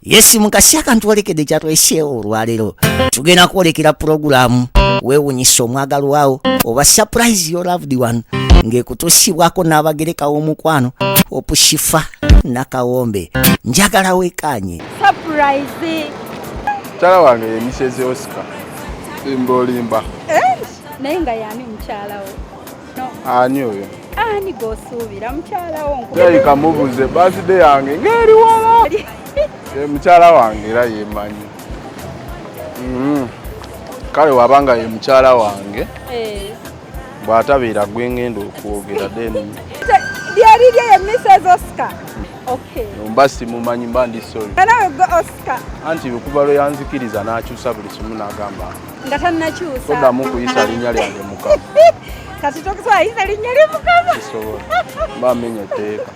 Yes mukasi akantuolekedde kyatweseewo olwaleero tugenda kwolekera pulogulaamu weewunyisa omwagalwa wawo oba surprise your loved one ng'ekutuusibwako n'abagereka w'omukwano Opushifa Nakawombe. Njagala weekanye surprise mukyala wange ye Mrs. Oscar Limbolimba. Naye nga yani mukyala wo? No. Ani oyo? Ani g'osuubira mukyala wo? Yalika mubuze birthday yange ng'eri wala. Ye mukyala wange era yemanyi. Kale wabanga ye mukyala wange bw'atabeera gwe ngenda okwogera deni. Lyali lye ye Mrs. Oscar. Okay. Mba simumanyi mba ndi sorry. Nawe gwe Oscar. Anti okuva lwe yanzikiriza n'akyusa buli kimu n'agamba. Nga tannakyusa. Toddamu kuyisa linnya lyange Mukama. Kati tokusobola yisa linnya lye Mukama. Kisobola. Mba mmenya etteeka.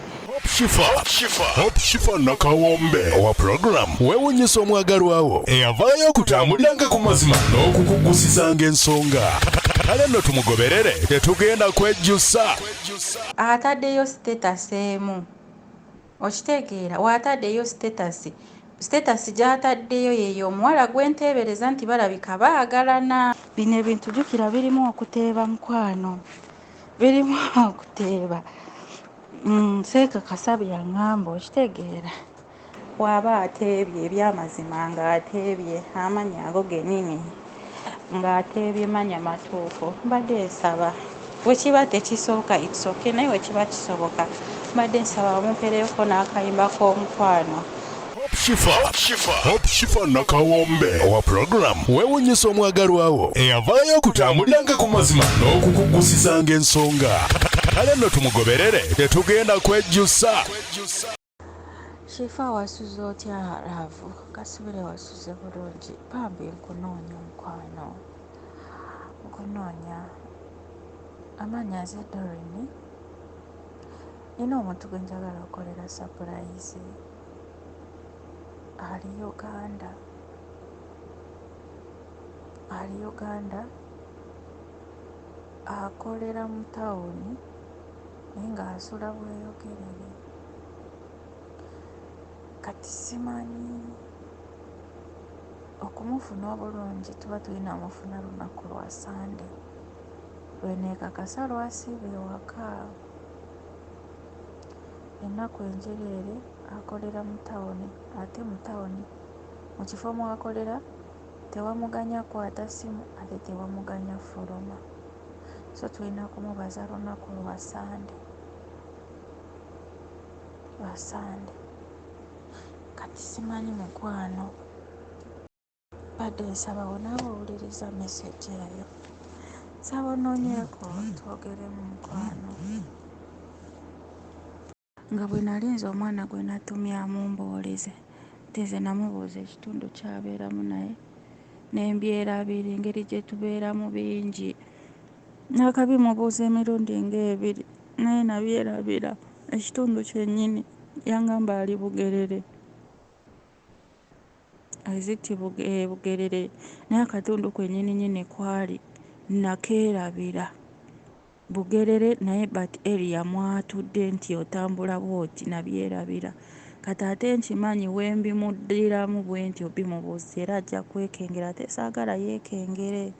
Opushifa Nakawombe owa program weewunyisa omwagalwa wo eyavaayo okutambuliranga ku mazima n'okukugusizanga ensonga. Kale nno tumugoberere tetugenda kwejjusa. Ataddeyo status emu. Okitegeera waataddeyo status gy'ataddeyo yeeyo omuwala gwenteebereza nti balabika baagalana. Bino ebintu jjukira birimu okuteeba mukwano, birimu okuteeba. Seeka Kasabi yaŋŋamba okitegeera waba ateebye ebyamazima ng'ateebye amanya ago genini ng'ateebye manya matuufu mbadde nsaba bwe kiba tekisooka it's okay naye bwe kiba kisoboka mbadde nsaba bamumpeereko n'akayimba k'omukwano. Opushifa Nakawombe owa program weewunyisa omwagalwa wo eyavaayo okutambuliranga ku mazima n'okukugusizanga ensonga. Kale nno tumugoberere tetugenda kwejjusa. Shifa wasuze otya laavu? Kasubire wasuze bulungi. Bambi nkunoonya mukwano. Nkunoonya. Amanya nze Doreen. Nina omuntu gwe njagala okolera surprise. Ali Uganda. Akolera mu tawuni naye ng'asula bweyogerere. Kati simanyi okumufuna obulungi tuba tulina mufuna lunaku lwa Sande lweneekakasa lwasiiba ewaka. Ennaku enjereere akolera mu tawuni ate mu tawuni mu kifo mwakolera tewamuganya kwata simu ate tewamuganya fuluma. So tulina kumubaza lunaku lwa Sande. Kati simanyi mukwano. Badde nsaba onaaba owuliriza message eyo. Nsaba onoonyeeko twogeremu mukwano. Nga bwe nalinze omwana gwe natumya amumbooleze nti nze namubuuza ekitundu ky'abeeramu naye n'embyerabira engeri gye tubeeramu bingi. Nakabimubuuza emirundi ng'ebiri naye nabyerabira ekitundu kyennyini yangamba ali Bugerere. Aziti Bugerere naye akatundu kwennyini kwali nakeerabira Bugerere naye but area mwatudde nti otambula bw'oti nabyerabira. Kati ate nkimanyi we mbimuddiramu bwe ntyo bimubuuza era ajja kwekengera ate saagala yeekengere.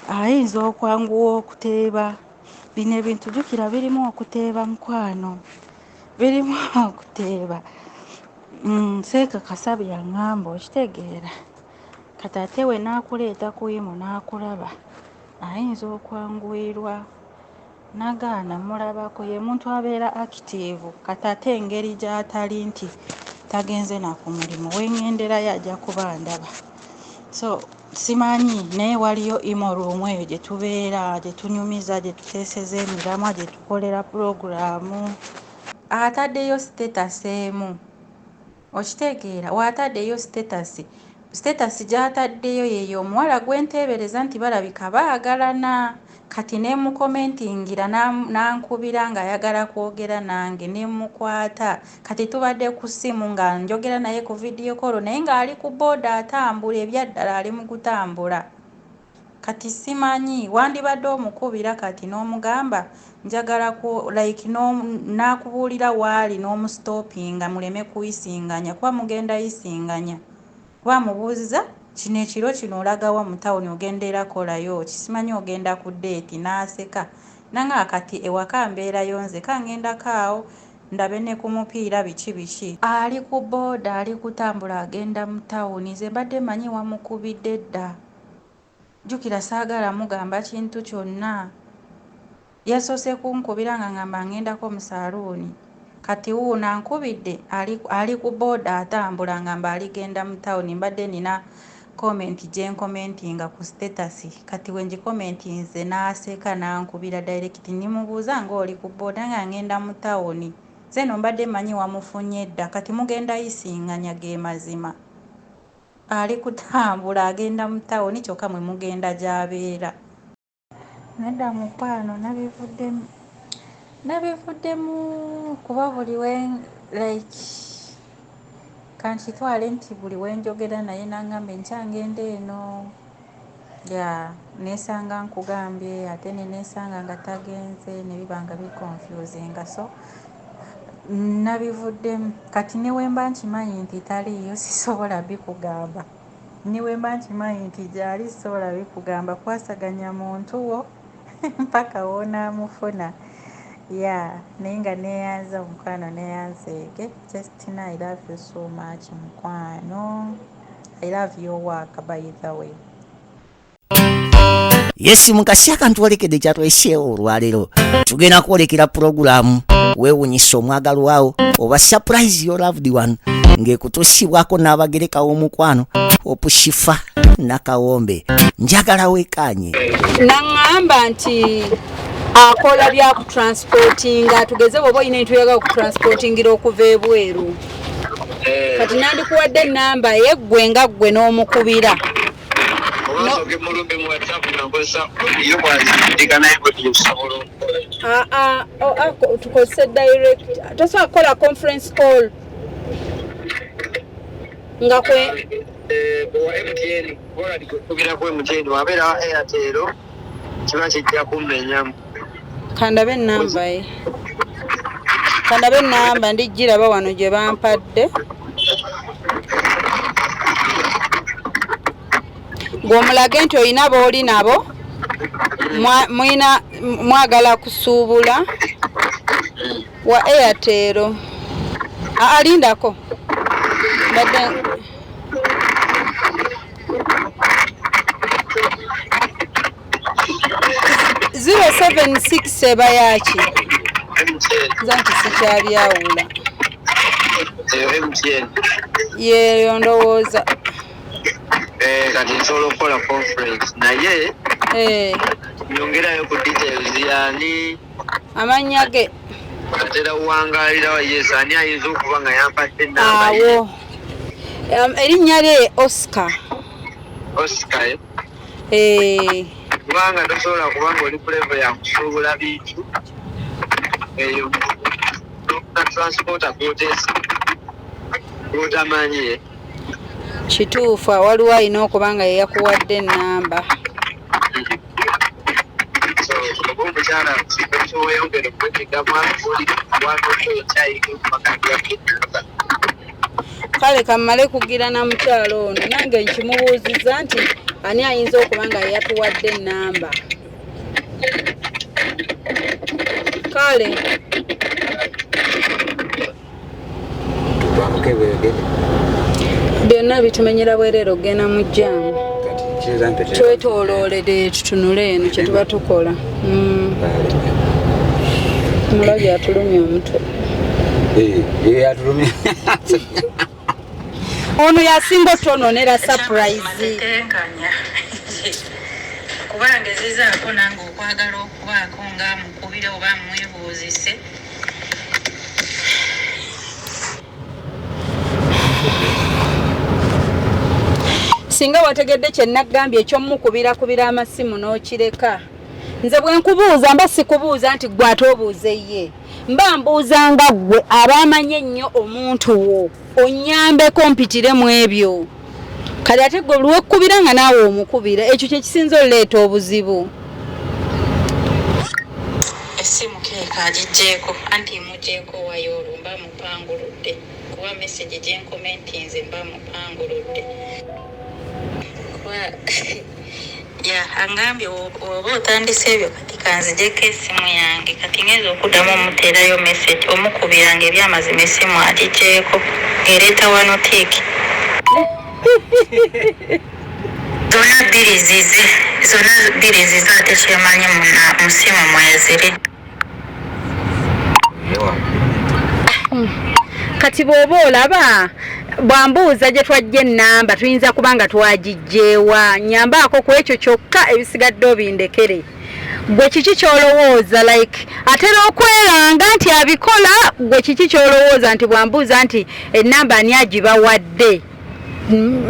Ayinza okwanguwa okuteeba. Bino ebintu jjukira birimu okuteeba mukwano, birimu okuteeba. Seeka Kasabi yaŋŋamba okitegeera kati ate we n'akuleeta ku yimu n'akulaba ayinza okwanguwirwa. Nagaana mulabako ye muntu abeera active kati ate engeri gy'atali nti tagenze na ku mulimu weng'enderayo ajja kuba ndaba. So simanyi naye waliyo imoruumu eyo gye tubeera gye tunyumiza gye tuteeseza emiramwa gye tukolera pulogulaamu. Ataddeyo status emu. Okitegeera waataddeyo status gy'ataddeyo yeeyo omuwala gwenteebereza nti balabika baagalana. Kati ne mukomentingira n'ankubira ng'ayagala kwogera nange ne mukwata. Kati tubadde ku ssimu nga njogera naye ku video call naye ng'ali ku booda atambula ebyaddala ali mu kutambula. kati simanyi wandibadde omukubira kati n'omugamba njagala ku like n'akubuulira waali n'omusitopinga muleme kuyisinganya kuba mugenda yisinganya kuba mubuuziza kino ekiro kino olagawa mu tawuni ogenda era kolayo kisimanyi ogenda ku deeti n'aseka nanga kati ewaka mbeerayo nze kangenda kaawo ndabe ne ku mupiira biki ali ku booda ali kutambula agenda mu tawuni nze mbadde manyi wamukubidde dda jjukira saagala mugamba kintu kyonna yasoose kunkubira nga ngamba ngendako mu saaluuni kati wuuno ankubidde ali ku booda atambula ngamba aligenda mu tawuni mbadde nina komenti gye nkomentinga ku status kati we ngikomentinze n'aseka n'ankubira direct nimubuuza ng'oli ku booda nga ngenda mu tawuni zeno mbadde manyi wamufunye dda kati mugenda yisinganya ge mazima ali kutambula agenda mu tawuni kyokka mwe mugenda gy'abeera nedda mukwano nabivuddemu kuba buli we like kankitwale nti buli wenjogera naye nangambe nkyangenda eno ya nesanga nkugambye ate nenesanga nga tagenze nebibanga biconfusinga so nabivuddemu kati newemba nkimanyi nti taliiyo sisobola bikugamba niwemba nkimanyi nti gyali sisobola bikugamba kwasaganya muntu wo mpaka wonaamufuna ya naye nga neyanza omukwano neyanzeege Justina I love you so much mukwano I love your work by the way. Yes mukasi akantwolekedde kyatweseewo olwaleero tugenda kwolekera puroguramu weewunyisa omwagalwa wo oba surprise your loved one ng'ekutuusibwako n'abagereka w'omukwano opushifa nakawombe njagala weekanye naŋŋamba nti akola bya kutransportinga tugeze bw'oba olina entuyagala okutransportingira okuva ebweru kati nandikuwadde ennamba ye ggwe nga ggwe n'omukubira tukozese direct tosobola kukola conference call nga kwe MTN bora dikubirako MTN wabeera Airtel kiba kijja kummenyamu kandabe ennamba ndijjiraba wano gye bampadde ng'omulage nti olina booli nabo mwagala kusuubula wa Airtel alindako badde 076 eba yaki zanti sikyabyawula yeyo ndowooza kati nsobola okukola conference naye nyongerayo ku details yani amannya ge atera uwangalira yes ani ayinza okuba nga yampadde namba awo erinnya lye Oscar kubanga tosobola kubanga oli ku level ya kusuubula bintu eyo na transporter kotamanyi kituufu waliwo alina okuba nga yeyakuwadde ennamba omukyala weyongere kale kammale kugira na mukyalo ono nange nkimubuuziza nti ani ayinza okuba nga yeyatuwadde ennamba kale byonna bitumenyera bwereero ogenda mu jjaamu twetooloolere tutunule eno kye tuba tukola mulabye atulumya omutwe ono yasinga otononera surprise kubanga ezizaako nange okwagala okubaako nga mukubire oba mwebuuzise singa wategedde kye naggambye ekyomukubira amasimu n'okireka nze bwe nkubuuza mba sikubuuza nti gwe ate obuuze ye mba mbuuza nga ggwe abaamanye ennyo omuntu wo onnyambeko mpitire mu ebyo kale ate gwe luwekubira nga naawe omukubira ekyo kyekisinza oleeta obuzibu. Essimu keeka agigjeeko anti mugyeko wayo olumba mupanguludde kuba message gyenkomenti nze mba mupanguludde kuba ya angambye oba otandise ebyo kati kanzijeko essimu yange kati ngeza okuddamu omuteerayo message omukubiranga ebyamazima essimu agigjeeko ereeta wano tiiki zonna bbiri zize ate kyemanyi mu ssimu mweziri. Kati bw'oba olaba bwambuuza gye twajja ennamba tuyinza kuba nga twagijjeewa nyambaako ku ekyo kyokka ebisigadde obindekere. Gwe kiki ky'olowooza like atera okweranga nti abikola gwe kiki ky'olowooza nti bwambuuza nti ennamba ani agibawadde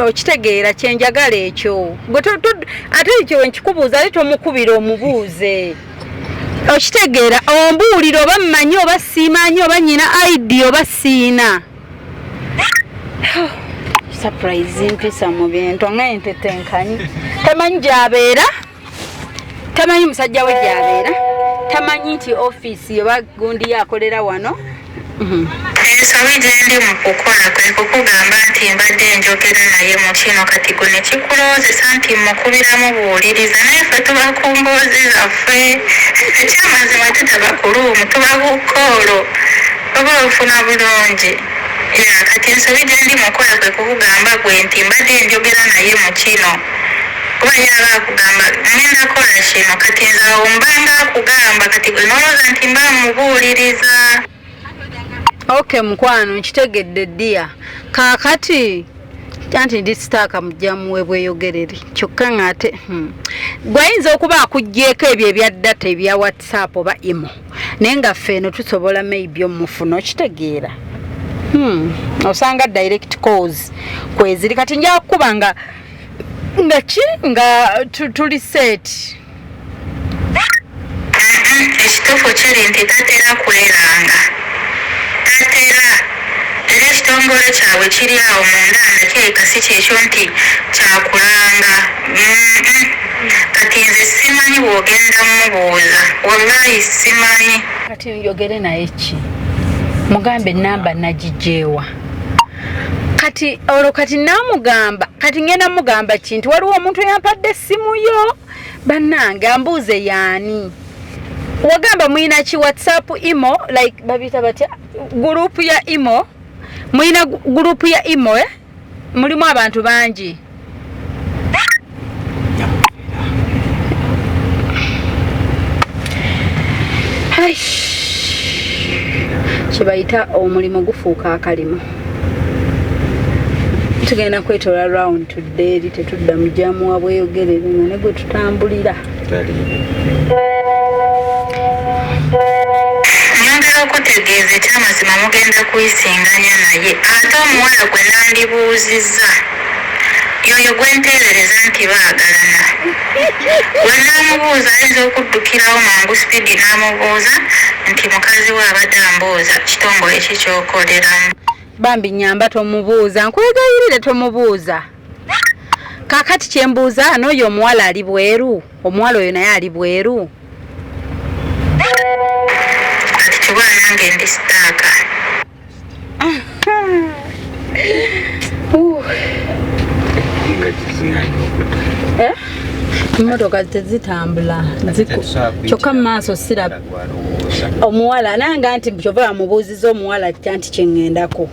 okitegeera kyenjagala ekyo gwe ate ekyo wenkikubuuza ate tomukubira omubuuze okitegeera ombuulira oba mmanyi oba siimanyi oba nyina ID oba siina. Surprise mpisa mu bintu ng'ente tenkanyi tamanyi gy'abeera tamanyi musajja we gy'abeera tamanyi nti ofiisi oba gundi yakolera wano. Ensobi gye ndi mu kukola kwe kukugamba nti mbadde njogera naye mu kino kati gwe ne kikulowoozesa nti mukubiramu buwuliriza naye ffe tuba ku mboozi zaffe ekyamazima tutaba ku luumu tuba ku kkoolo oba ofuna bulungi. Kati ensobi gye ndi mukola kwe kukugamba gwe nti mbadde njogera naye mu kino kuba yaba akugamba ngenda kola kino kati nze awo mbanga akugamba kati gwe nolowooza nti mba mubuwuliriza. Okay mukwano nkitegedde ddia kaakati anti ndi sitaaka mujjamuwe bweyogerere kyokka ng'ate gwayinza okuba akuggyeko ebyo ebya data ebya WhatsApp oba imo naye nga ffe eno tusobola maybe omufuna okitegeera osanga direct calls kweziri kati nja kukuba nga tuli set. Ekituufu kiri nti tatera kweranga tatera era ekitongole kyabwe kiri awo munda nakyeeka si kyekyo nti kyakulanga. Kati nze simanyi bw'ogenda mmubuuza wallahi simanyi. Kati njogere naye ki mugambe ennamba nagigjeewa kati olwo kati namugamba kati ngenda mugamba ki nti waliwo omuntu yampadde essimu yo bannange ambuuze yaani wagamba muyina ki WhatsApp imo like babita batya gurupu ya imo muyina gurupu ya imo mulimu abantu bangi. Kibayita omulimu gufuuka akalimu tugenda kwetola round today tetudda mujamu wa bweyogerere nga ne gwe tutambulira. Nyongera okutegeeza ekyamazima mugenda kuyisinganya naye ate omuwala gwe nandibuuzizza yoyo gwenteerereza nti baagalana gwe naamubuuza ayinza okuddukirawo mangu speedi naamubuuza nti mukazi we abadde ambuuza kitongole ki kyokoleramu. Bambi nyamba tomubuuza nkwegayirire tomubuuza kakati kyembuuza n'oyo omuwala ali bweru omuwala oyo naye ali bweru. Kati kiba nange ndi sitaaka. Emmotoka tezitambula kyokka mu maaso siraba omuwala nanga nti kyova bamubuuziza omuwala nti kyeŋŋendako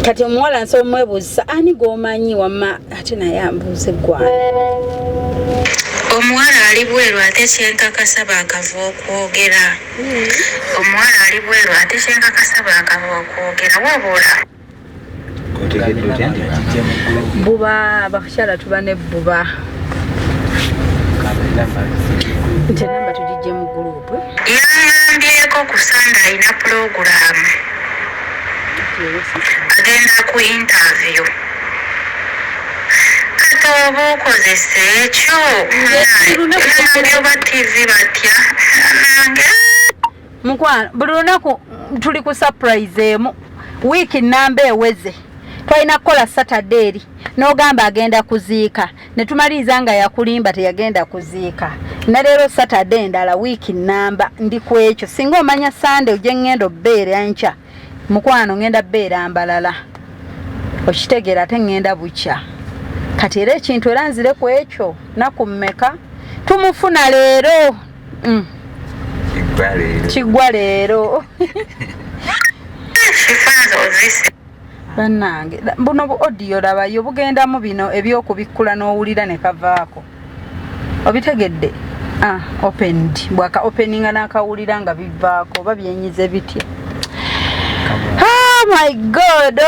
kati omuwala nsobola omwebuuzisa ani g'omanyi wamma ate naye ambuuze eggwana. Omuwala ali bweru ate kyenkakasa baakava okwogera. Omuwala ali bweru ate kyenkakasa baakava okwogera wabula buba abakyala tuba ne buba nti enamba tugijje mu gurupu. Yangambyeko ku Sande alina pulogulaamu agenda ku interview kati oba okozesa ekyo nabyoba TV batya nange mukwano buli lunaku tuli ku surprise emu wiiki nnamba eweze twalina kukola Saturday eri n'ogamba agenda kuziika ne tumaliriza nga yakulimba teyagenda kuziika na leero Saturday endala wiiki namba ndi ku ekyo singa omanya Sunday ojje ngenda obbeera nkya mukwano ngenda bbeera mbalala okitegeera ate ngenda bukya kati era ekintu era nzire ku ekyo naku mmeka tumufuna leero kigwa leero bannange buno audio labayo bugendamu bino ebyokubikkula n'owulira ne kavaako obitegedde opened bwaka openinga n'akawulira nga bivaako oba byenyize bitya oh my god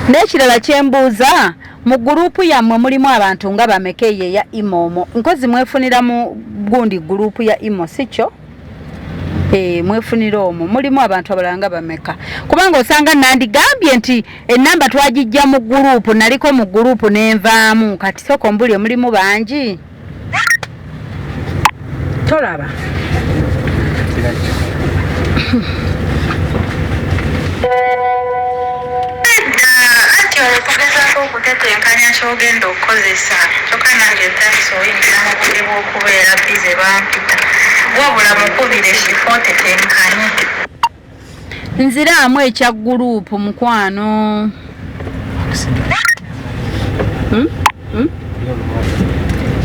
n'ekirala kyembuuza mu gurupu yammwe mulimu abantu nga bamekeye ya imomo nkozi mwefunira mu gundi gurupu ya imo sikyo mwefunira omwo mulimu abantu abalanga bameka kubanga osanga nandigambye nti enamba twagijja mu gurupu naliko mu gurupu nenvaamu kati soko mbulye mulimu bangi tolaba okugezaako okutetenkanya kyogenda okukozesa kyokka nange taso oyingira mu budde bw'okubeera bize bampita wabula mukubire kifo tetenkanye nziraamu ekya gurupu mukwano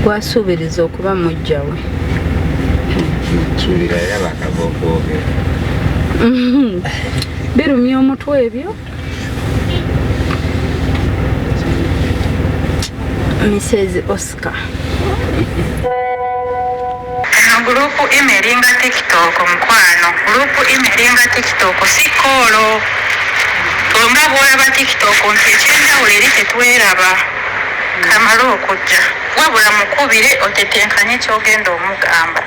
gwasuubiriza okuba mujjawe birumya omutwe ebyo Mrs. Oscar. Grupu imeringa TikTok mkwano. Grupu imeringa TikTok sikolo. Tulumba bwolaba TikTok ntikyenda uleri tetweraba. Kamalo okujja. Wabula mukubire otetenkanye kyogenda omugamba.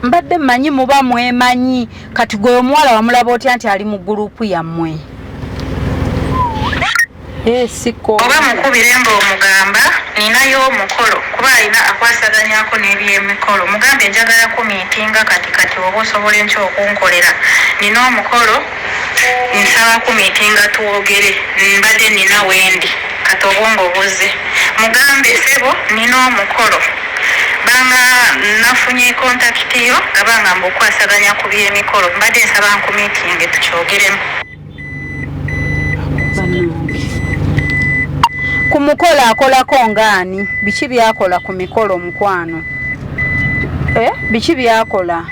Mbadde mmanyi muba mwemanyi kati gwe omuwala wamulaba otya nti ali mu grupu yammwe. Siko oba mukubire ng'omugamba ninayo omukolo kuba alina akwasaganyako n'ebyemikolo mugambe njagala kumiitinga kati oba osobola enkya okunkolera nina omukolo nsaba kumiitinga twogere mbadde nina wendi kati obwongo buze mugambe sebo nina omukolo banga nafunye kontakiti yo nga banga mbukwasaganya ku byemikolo mbadde nsaba nkumiitinge tukyogeremu ku mukolo akolako ngaani biki byakola ku mikolo mukwano biki byakola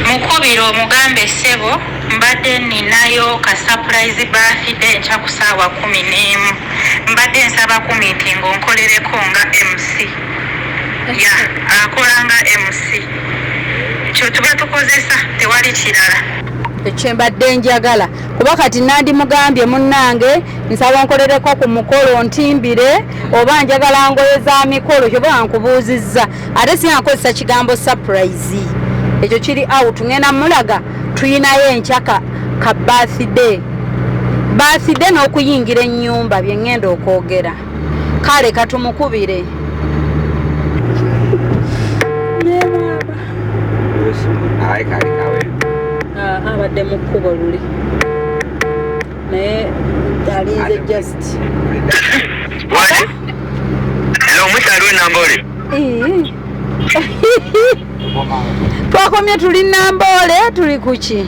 mukubira omugambe sebo mbadde ninayo ka surprise birthday nkya ku ssaawa 11 mbadde nsaba ku meeting onkolereko nga MC ya akola nga MC kyo tuba tukozesa tewali kirala ekyembadde njagala kuba kati nandi mugambye munnange nsaba nkolereko ku mukolo ntimbire oba njagala ngoye za mikolo kyoba nkubuuzizza ate singakozesa kigambo surprise ekyo kiri out ngenda mulaga tuyinayo enkyaka ka birthday n'okuyingira ennyumba bye ngenda okwogera kale katumukubire abadde mu kkubo luli naye alinze just omusalo enambole twakomye tuli Nambole tuli kuki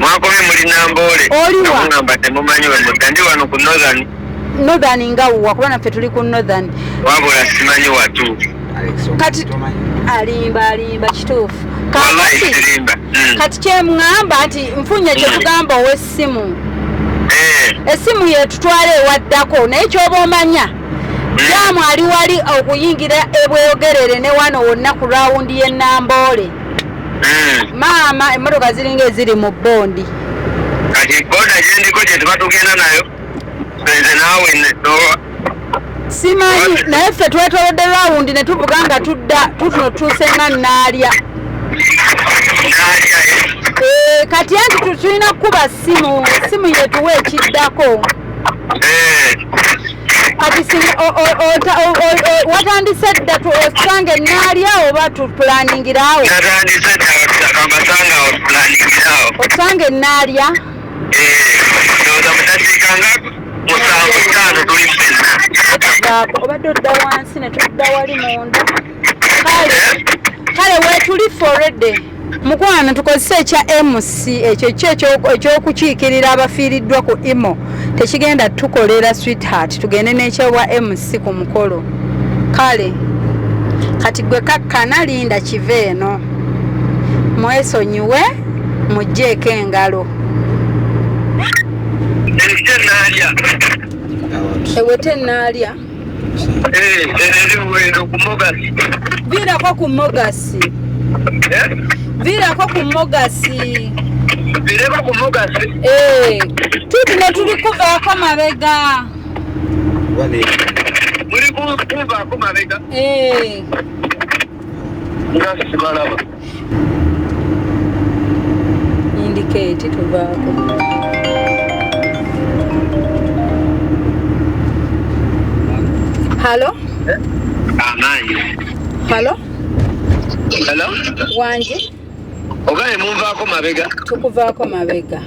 mwakomye muli Nambole oliwa ngamba temumanyi wemudda ndi wano ku northern ngawuwa kuba naffe tuli ku northern wabula simanyi watu kati alimba kituufu kati kyemugamba nti nfunye kyetugamba ow'essimu essimu yetutwala ewaddako naye kyoba omanya jamu ali wali okuyingira ebweyogerere ne wano wonna ku rawundi y'e Nambole maama emmotoka ziringa eziri mu bondi kati boda gyendiko gye tuba tugenda nayo nze naawe simanyi naye ffe twetolodde rawundi ne tuvuga nga tutuno tusenga naalya kati anti tulina kuba simu yetuwa ekiddako kati watandise dda osange naalya oba tuplaningirawo natandise dda basanga okulaningirawo. Osange naalya. Ndowooza mudakiikanga 7-5 tuli ffenna. Obadde odda wansi ne tudda wali munda. Kale weetuli forede. Mukwano tukozesa ekya MC ekyo ekyokukiikirira abafiiriddwa ku imo. Tekigenda tukolera sweetheart tugende n'ekyobwa MC ku mukolo. Kale kati gwe kakkana linda kive eno. Mwesonyiwe mugjeeko engalo. Ewe tennaalya. Viirako ku mogasi. Viirako ku mogasi. Vireko ku mogasi. Tuno tuli kuvaako mabega. Muri kuvaako mabega? Nga sibalaba. Indicate tuvaako. Hello? Hello? Hello? Wanji? Ogaye munvaako mabega? Tukuvaako mabega.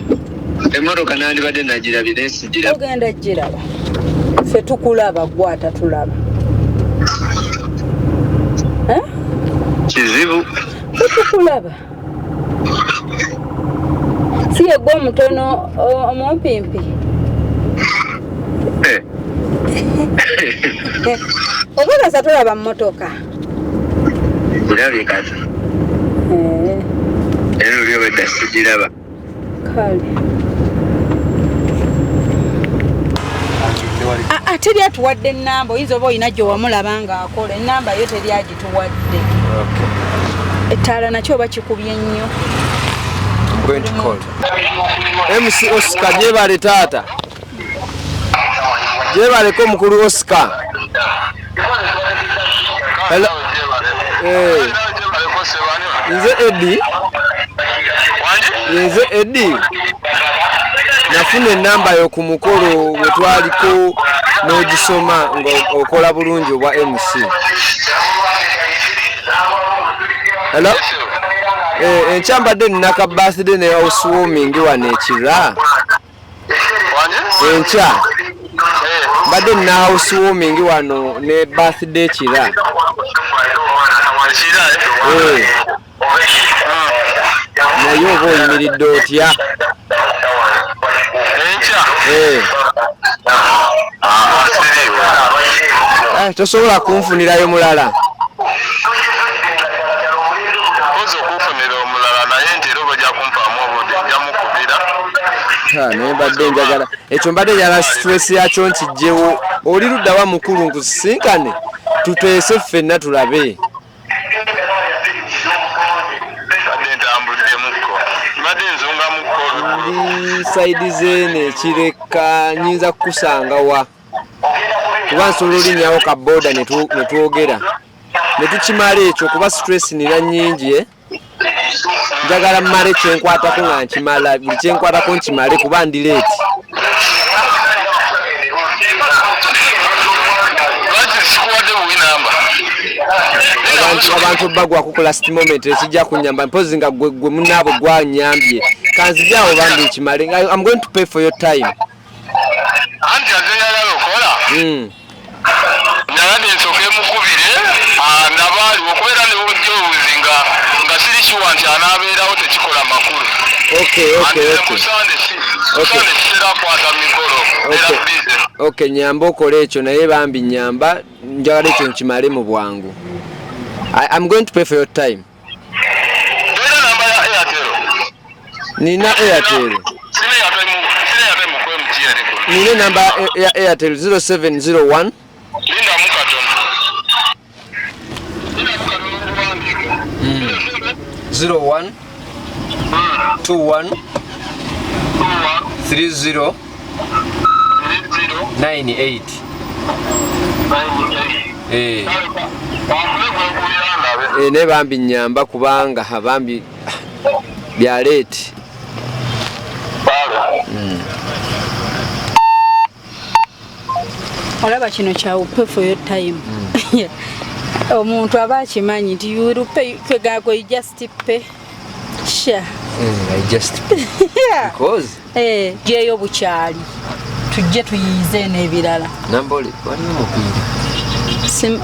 Emmotoka nandibadde nagirabira ensigiraba. Ogenda giraba. Ffe tukulaba gwe atatulaba. Kizibu. Ffe tukulaba. Si ye gwe omutono omumpimpi. Obulasa tulaba mmotoka. Kirabye kati. Eno lyo wedda sigiraba. Kale. Teri atuwadde ennamba oyinza oba olina gye wamulaba ng'akola ennamba yo teri agituwadde. Ettaala nakyo oba kikubye nnyo. MC Oscar gyebale taata. Gyebaleko omukulu Oscar. Hello. Nze Eddie. Nze Eddie. Nafuna ennamba yo ku mukolo we twaliko n'ogisoma ng'okola bulungi obwa MC. Hello. Enkyambadde nnaka birthday ne housewarming wano ekira. Enkya. Mbadde nina housewarming wano ne birthday kira. Naye oba oyimiridde otya? Tosobola kunfunirayo mulala. Naye mbadde njagala ekyo mbadde njagala stress yakyo nkijjewo. Oli luddawa mukulu nkusisinkane tuteese ffenna tulabe. Ndi saidi zeene ekireka nyinza kukusanga wa kuba nsobola olinnyawo ka boda ne twogera ne tukimala ekyo kuba stress nina nnyingi. Njagala mmale kyenkwatako nga nkimala buli kyenkwatako nkimale kuba ndi leeti. Abantu bagwa ku last moment ekijja kunyamba mpozi nga gwe munaabo gwanyambye kanzijjawo bambi nkimale. I'm going to pay for your time. Anti azeyala lokola. Nalade nsoke mukubire nabaali okubeera ne bujobuzi nga siri kiwa nti anaabeerawo tekikola makulu. Okay, nyamba okola ekyo naye bambi nyamba njagala ekyo nkimale mu bwangu. I'm going to pay for your time. Nina Airtel. Nina namba ya Airtel 0701 01 21 30 98. Ne bambi nyamba kubanga bambi bya late. Olaba kino kya pay for your time. Omuntu aba akimanyi nti you will pay, you just pay. Sure. I just Yeah. because Jeyo bukyali. Tujje tuyize n'ebirala. Nambole wali omupiira.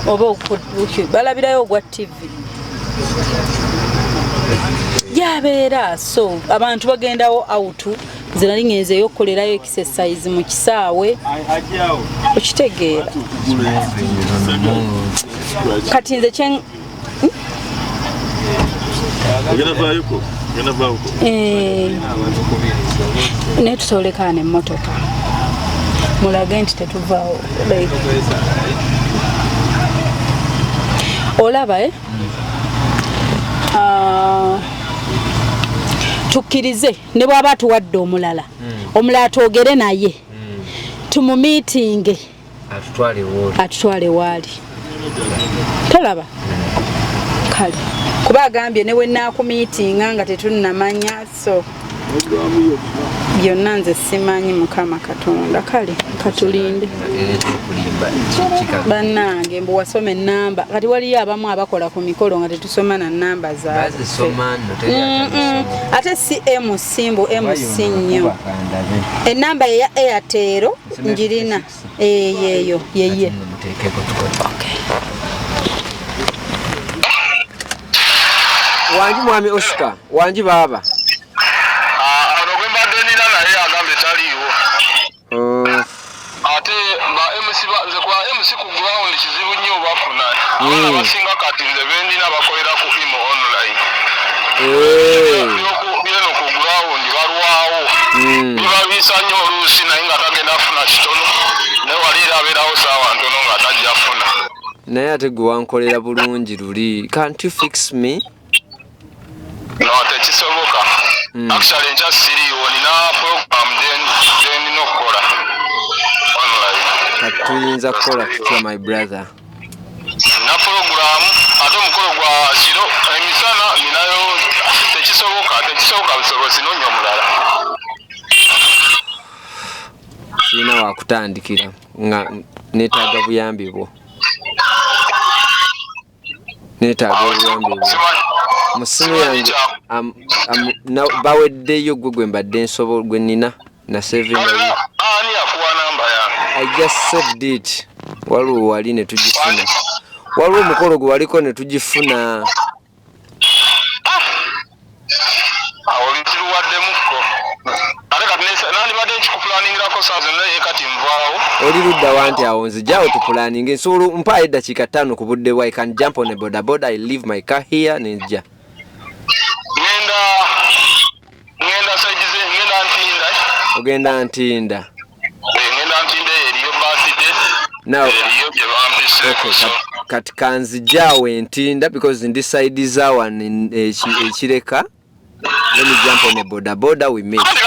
Oba balabirayo ogwa TV. Yabeera so abantu bagendawo out zinali ngenzeyo okukolerayo exercise mu kisaawe okitegeera kati nze kye ne tutolekana emmotoka mulage nti tetuvaawo olaba tukkirize ne bw'aba tuwadde omulala omulala twogere naye tumumiitinge atutwale waali tolaba kale kuba agambye ne bwe nnaakumiitinga nga tetunnamanya so byonna nze simanyi Mukama Katonda kale katulinde bannange mbu wasoma ennamba kati waliyo abamu abakola ku mikolo nga tetusoma na nnamba zaffe ate si emusimbu emusi nnyo ennamba eya Airtel njirina yeeyo yeye wanji mwami Oscar wanji baba ate ba MC nze kwa MC ku ground kizibu nnyo bafuna abasinga kati nze bendina bakolera ku imo online bino ku ground balwawo bibabisa nnyo oluusi naye nga tagenda afuna kitono naye waliira abeerawo saawa ntono nga tajja afuna naye ate gwe wankolera bulungi luli can't you fix me no tekisoboka actually nja siriwo nina program then nokukola tuyinza kukola tutya my brother na program ate omukolo gwa kiro emisana ninayo tekisoboka bisobozi nonya mulala sina wakutandikira nga netaaga buyambi bwo musimu yange baweddeyo gwe mbadde nsobola gwe nina na saving ani akuwa namba ya I just saved it waliwo wali ne tugifuna waliwo omukolo gwe waliko ne tugifuna oli ludda wanti awo nzijawo tupulaninge nsobola mpaayo eddakiika 5 ku budde bwa I can jump on a boda I leave my car here nenja ngenda sajize ngenda ntinda ogenda ntinda eriyo birthday now eriyo byampise kati kanzijawo entinda because ndi side zawan ekireka let me jump on a boda we meet kati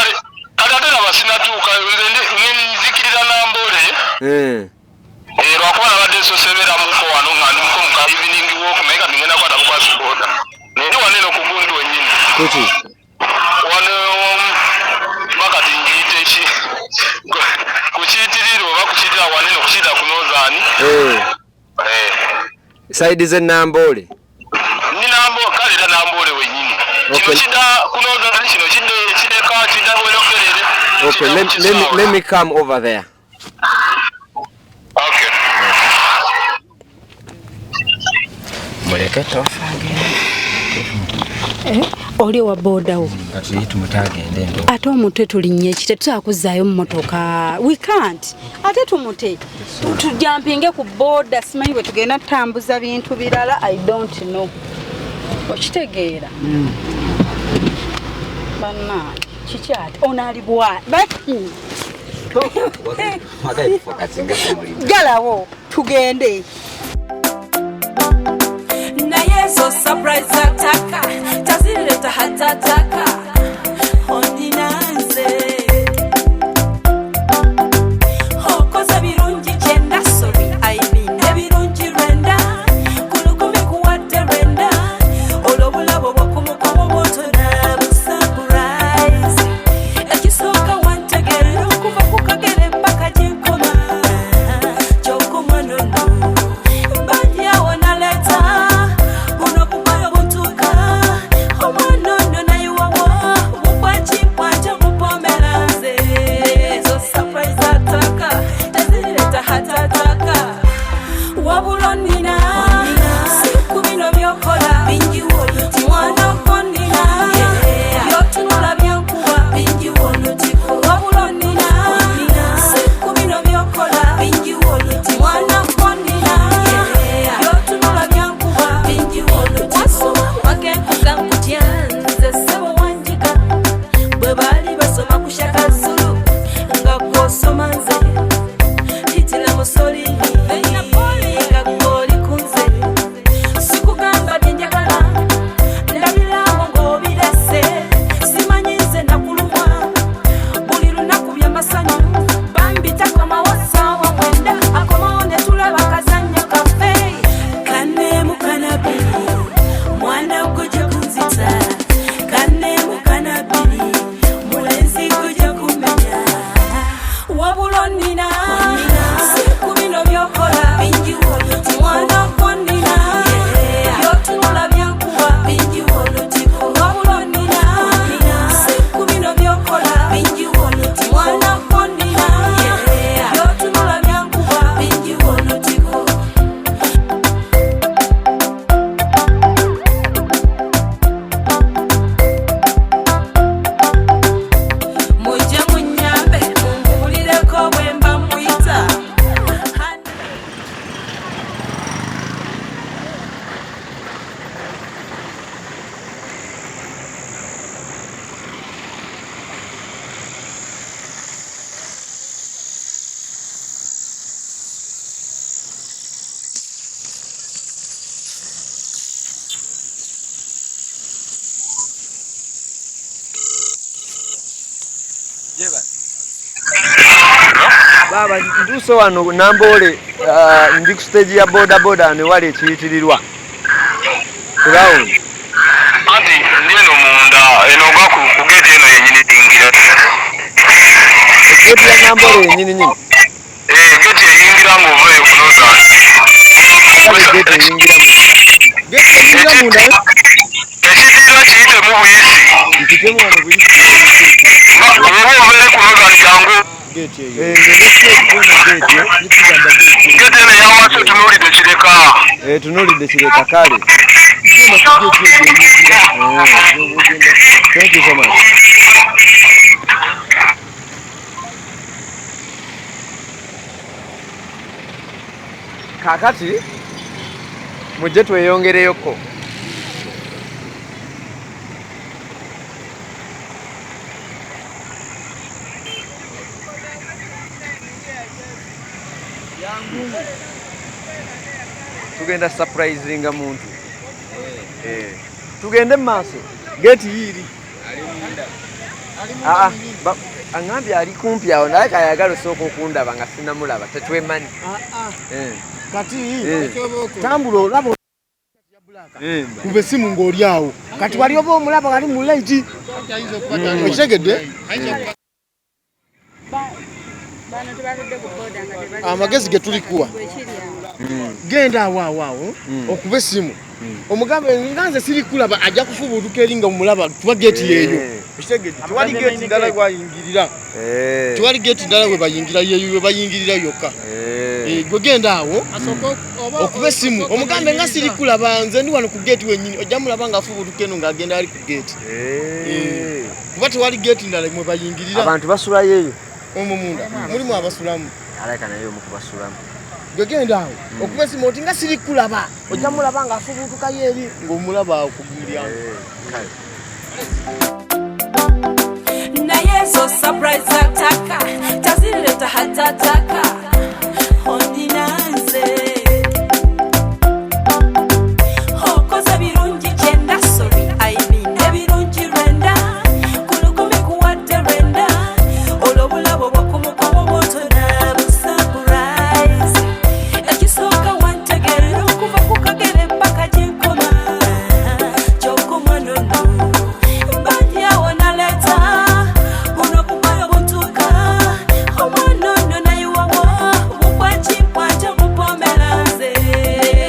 ate nabasinatuuka nzikirira nambole lwakuba nabadde sosebera muko wano nga ndi muko muka evening walk naye kati ngenda kwata bukwasi boda naye waneno ku gundi wennyini kuti wano bakati ngiyite kukiyitirira oba kukiitira waneno kukiita kunozaani side z'ennambole ni nambo kale era nambole wennyini kino kidda kunozaani kino kideka kidda werokerere okay let me come over there okay muleke tofange oli wa boda wo kati tumutagende ndo ate omutwe tulinye ekite tutakuzaayo mu motoka we can't ate tumute tujampinge ku boda simanyi bwe tugenda tutambuza bintu birala I don't know okitegeera banna kikyati onaali bwa baki galawo tugende na yeso surprise ataka tazileta hatataka ondinanze hokoza birungi chenda sorry I mean ebirungi renda kulukumi kuwate renda olobulabo bwakumukawo boto na surprise ekisoka wantegere okuva kukagere mpaka jenkoma chokoma nono bandi awona leta unokubayo butuka omwana ono naye wa Baba nduso wano Nambole ndi ku stage ya boda ne wali ekiyitirirwa ground anti ndieno munda enoga ku gate eno yenyini dingira gate ya Nambole yenyini nyini gate yingira ngovayo kunoza gate yingira munda ekitira kiyite mu buyisi kitemu wano buyisi ngobere kunoza njangu gate ene yamaso tunulidde kireka tunulidde kireka kale thank you so much. Kakati mujje tweyongereyoko tugenda surprisinga muntu tugende maaso geti yiri angambye ali kumpi awo naye kayagala osooka okundaba nga sinamulaba tetwemani kati tambula olaba kuba essimu ng'oli awo kati wali oba omulaba wali mu late okitegedde amagezi ge tulikuwa genda awo okuba essimu omugambe nganze siri kulaba ajja kufubuutuka eri nga omulaba kuba geeti yeeyo okitegedde tewali geeti ndala gwayingirira tewali geeti ndala we bayingira yeeyo we bayingirira yokka gwe genda awo okuba essimu omugambe nga siri kulaba nze ndi wano ku geeti wennyini ojja mulaba ng'afubuutuka eno ng'agenda ali ku geeti kuba tewali geeti ndala mwe bayingirira abantu basulayo eyo omwo munda mulimu abasulamu alaka naye omu kubasulamu gwe genda awo okuba essimu oti nga siri kulaba ojja mulaba ng'afubuutukayo eri ng'omulaba awo ku mulyango naye zo surprise ataka tazileta hatataka ondinanze okoze birungi kyenda sori ebirungi lwenda kulukumi kuwadde lwenda olw'obulabo bwakumukomo bwotona busurprise ekisooka wantegerera okuva ku kagere mpaka gyenkoma kyokumwanono banyawo naleta buno bubayo buntuuka omwanono naye wawo bukwakimpwaja mupomeranze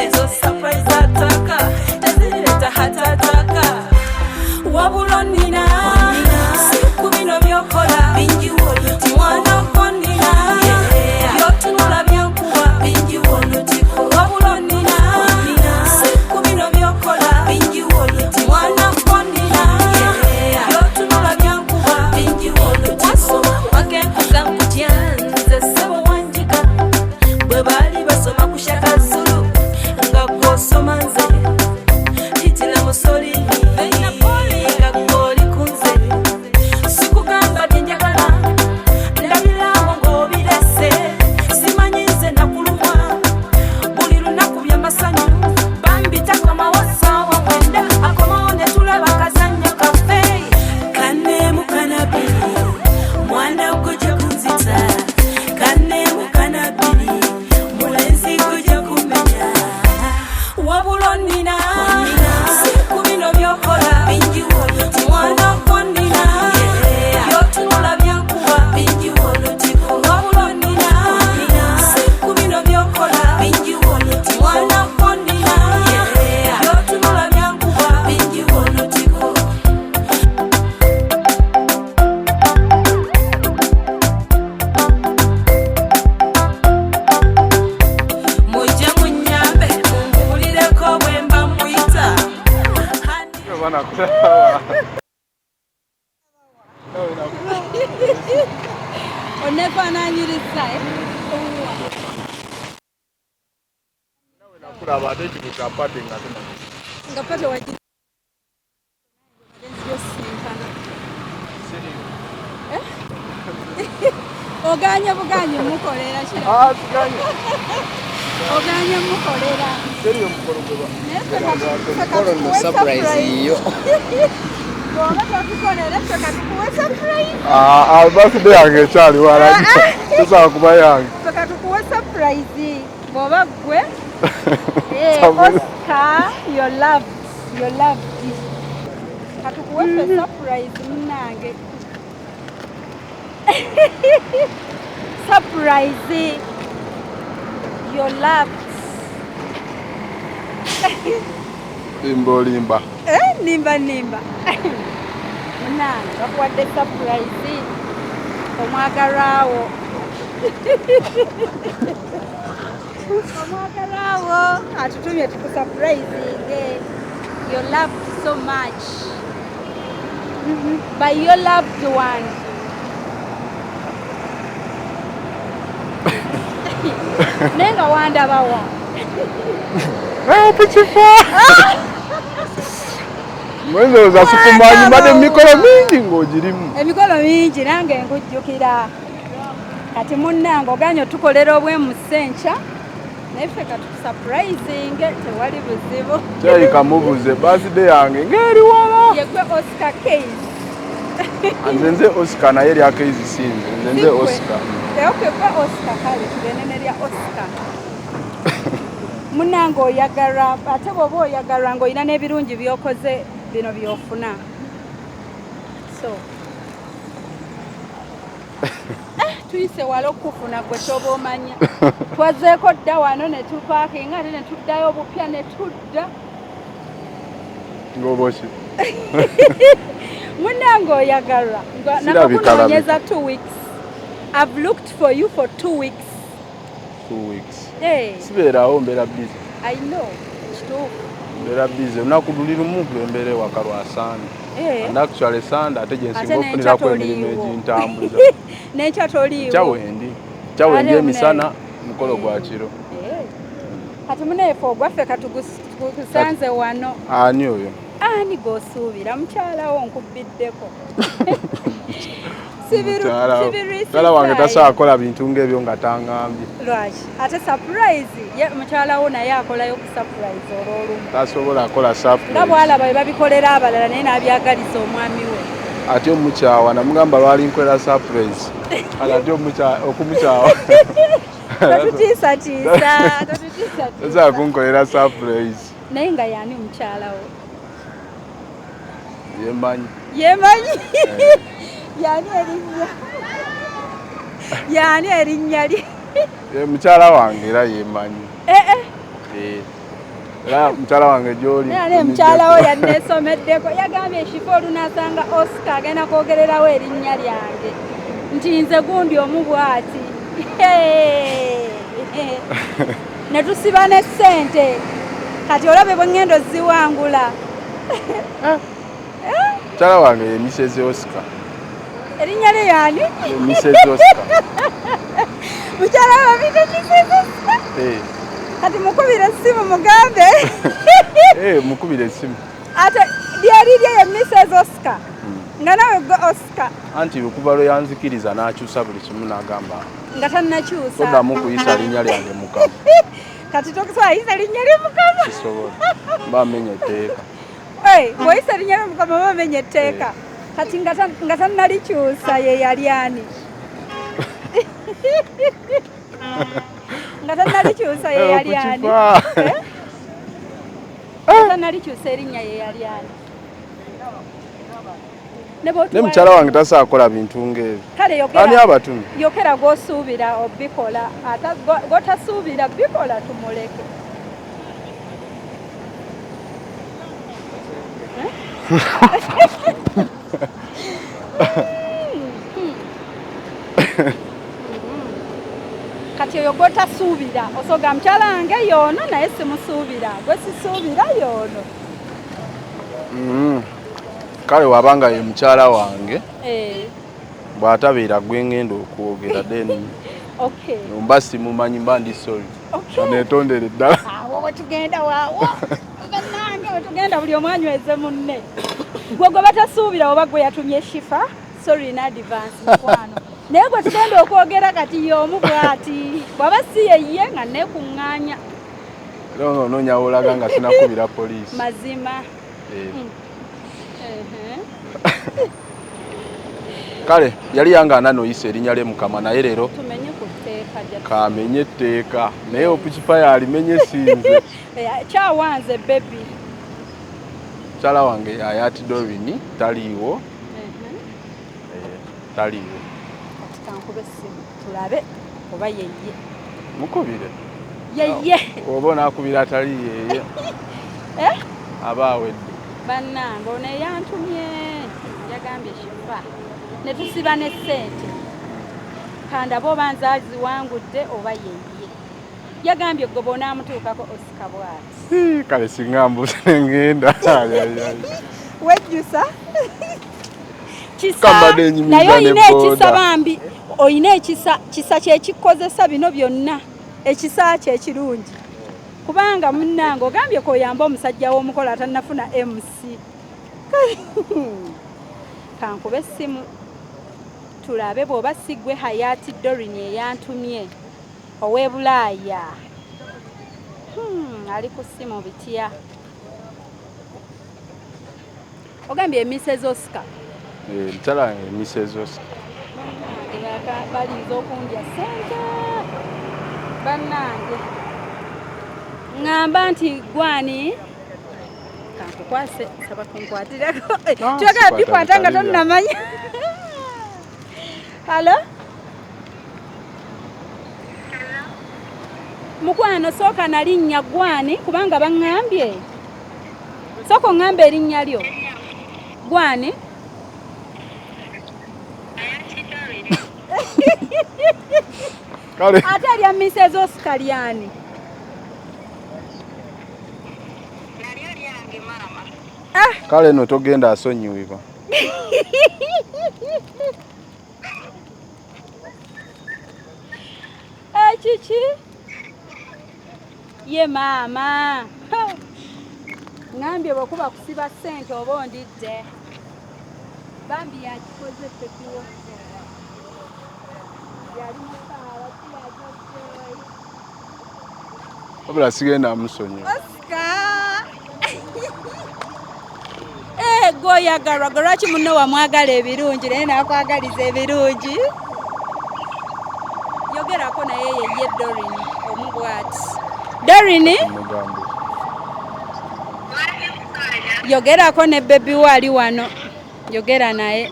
ezo surprise ataka tezireta hatataka wabula nina siku bino byokola mwana konina byotunula byankuwa wabula nina siku bino byokola mwana konina byotunula byankuwa wasoma wagenkuga nkutyanze sebo wanjika bwe baali basoma ku Shaka Zulu nga gwosoma nze hitira musoli nga gwoli kunze sikugamba bye njagala ndabirawo ng'obirese simanyi nze nakulumwa buli lunaku by'amasanyu bambita komawosawa mwenda akomawo ne tulaba kazanyo kaffe kanemu kanabiri mwana gojja kunzita kanemu kanabiri mulenzi gojja kumenya wabula nina siku bino byokola mwana konina byotunula byankuwa wabula nina siku bino byokola mwana konina byotunula byankuwa mujje munyambe mumbulireko bwe mba muyita onefaananyiriza nga pate wagi oganye buganye mukolera oganye mukolera surprise iyo birthday yange ekyali wala tosobola kuba yange katukuwe surprise bw'oba ggwe Oscar your love katukuwe surprise munnange surprise your love limba nimba munnange bakuwadde surprise omwagalwawo omwagalwawo atutumye tukusurprising you loved so much by your loved one nenga wandabawa mwezoza sikumanyi mbadde emikolo mingi ng'ogirimu emikolo mingi nange nkujjukira kati munnange oganye otukolera obwemu ssenca naye ffe katusurprising tewali buzibu kyayikamubuze birthday yange ng'eri wala yegwe Oscar Case nze Oscar naye erya Case sinze nze Oscar okegwe Oscar kale tugenene lya Oscar munnange oyagalwa ate bw'oba oyagalwa ng'olina n'ebirungi by'okoze bino by'ofuna so tuyise wala okufuna gwe toba omanya twazeeko dda wano ne tupaakinga ate ne tuddayo obupya ne tudda ng'oboki munnange oyagalwa nakunoonyeza 2 weeks I've looked for you for 2 weeks 2 weeks hey. sibeerawo mbeera busy I know mbeera busy olunaku luli lumu lwembeera ewaka lwa Sunday and actually Sunday ate gyensinga ofunirako emirimu egintambuza n'enkya toliiwo kyawendi emisana mukolo gwa kiro kati muneefe ogwaffe katugusanze wano ani oyo ani g'osuubira mukyalawo nkubiddeko mukyala wange tasaakola bintu ng'ebyo nga tangambye lwaki ate surprise ye mukyalawo naye akolayo ku surprise olw'olumu tasobola akola surprise nga bwalaba bwe babikolera abalala naye n'abyagaliza omwami we ate omukyawa namugamba lwali nkolera surprise ate okumukyawa totutiisatiisa tosobola kunkolera surprise naye nga yaani mukyalawo yemanyi yaani erinnya lye mukyala wange era yemanyi era mukyala wange gy'oli naye mukyalawo yanneesomeddeko yagambye ekifo olunaasanga Oscar agenda kwogererawo erinnya lyange nti nze gundi omu bw'ati ne tusiba ne ssente kati olabe bwe ngendo ziwangula mukyala wange ye Mrs. Oscar erinnya lye yaani Mrs. Oscar mukyala wabite Mrs. Oscar kati mukubire essimu mugambe mukubire essimu ate lyali lye ye Mrs. Oscar nga nawe gwe Oscar anti okuva lwe yanzikiriza n'akyusa buli kimu n'agamba nga tannakyusa toddamu kuyisa linnya lyange Mukama kati tokusobola yisa linnya lye Mukama kisobola mba amenya etteeka bw'oyisa linnya lye Mukama oba amenya etteeka kati nga tannalikyusa ye yali ani nga tannalikyusa ye yali ani tannalikyusa erinnya ye yali ani ne mukyala wange tasaakola bintu ng'ebyo ani abatumye yokera gw'osuubira obikola ate gw'otasuubira bikola tumuleke kati oyo gw'otasuubira osoga mukyala wange yoono naye simusuubira gwe sisuubira yoono kale wabanga ye mukyala wange bw'atabeera gwe ngenda okwogera then mba simumanyi mba ndi sorry kanetondere ddala awo wetugenda waawo bannange wetugenda buli omu anyweze munne gwe gwe batasuubira oba gwe yatumye shifa sorry in advance mukwano naye gwe tugenda okwogera kati y'omu bw'ati bw'aba si yeye nga neekuŋŋaanya era onoonya wolaga nga sinakubira poliisi mazima Kale yali yangana noyise erinnya lye Mukama naye leero tumenye ku tteeka kamenye etteeka naye Opukifaya alimenye sinze. Kyawanze baby. Mukyala wange Hayati Doreen taliiwo. Taliiwo. Kankube essimu tulabe oba yeye. Mukubire. Yeye. Oba onaakubira atali yeye. Aba awedde. Bannange ono eyantumye yagambye shifa ne tusiba ne ssente kanda bo banzazi wangudde oba yeye yagambye gwe bonaamutuukako osika bwati. Kale singa mbuuza ngenda. Wejjusa naye oyina ekisa bambi oyina kisa kyekikozesa bino byonna ekisa kyekirungi kubanga munnange ogambye koyamba omusajja w'omukola atannafuna MC. Kankube essimu tulabe bw'oba siggwe Hayati Doreen eyantumye ow'e Bulaaya. Ali ku ssimu bitya ogambye Mrs. Oscar. Mukyala Mrs. Oscar. Balinza okundya ssente bannange ngamba nti gwani kankukwase saba kunkwatirako twagala bikwata nga tonnamanya. Halo mukwano sooka nalinnya gwani kubanga baŋŋambye sooka oŋŋamba erinnya lyo gwani. Ate alya Mrs. Oscar lyani? Kale no togenda asonyiwibwa. Kiki? Ye maama. Ngambye bwekuba kusiba ssente oba ondidde. Bambi yakikoze tekiwo. Yali musaala kiyageze. Wabula sigenda musonyiwa. Oscar. Goyagalwa lwaki munno wamwagala ebirungi naye nakwagaliza ebirungi. Yogerako naye yeye Doreen omubwati. Doreen yogerako ne baby wali wano yogera naye.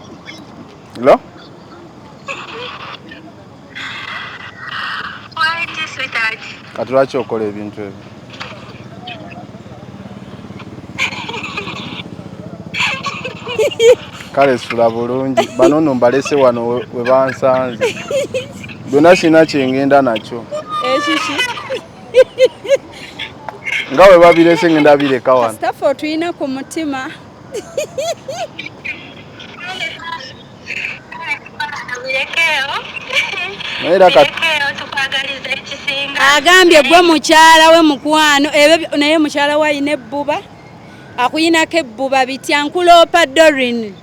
Hello? Kati lwaki okola ebintu ebyo? Kale sula bulungi bano no mbalese wano we bansanze byonna sina kyengenda nakyo. Ekiki nga we babirese ngenda bireka wano Staffo tuyina ku mutima. Agambye gwe mukyala we mukwano naye mukyala we ayina ebbuba akuyinako ebbuba bitya nkuloopa Doreen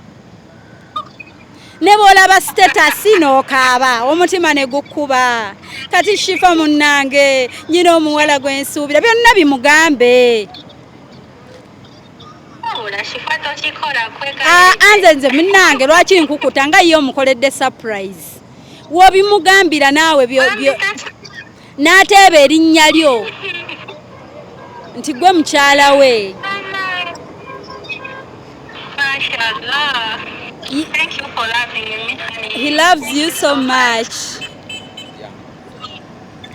ne bw'olaba sitatasi n'okaaba omutima ne gukkuba kati shifa munnange nyina omuwala gwensuubira byonna bimugambe. Nze munnange lwaki nkukuta nga ye omukoledde surprise w'obimugambira naawe n'ateeba erinnya lyo nti gwe mukyala we. Thank you for loving me. He loves you so much.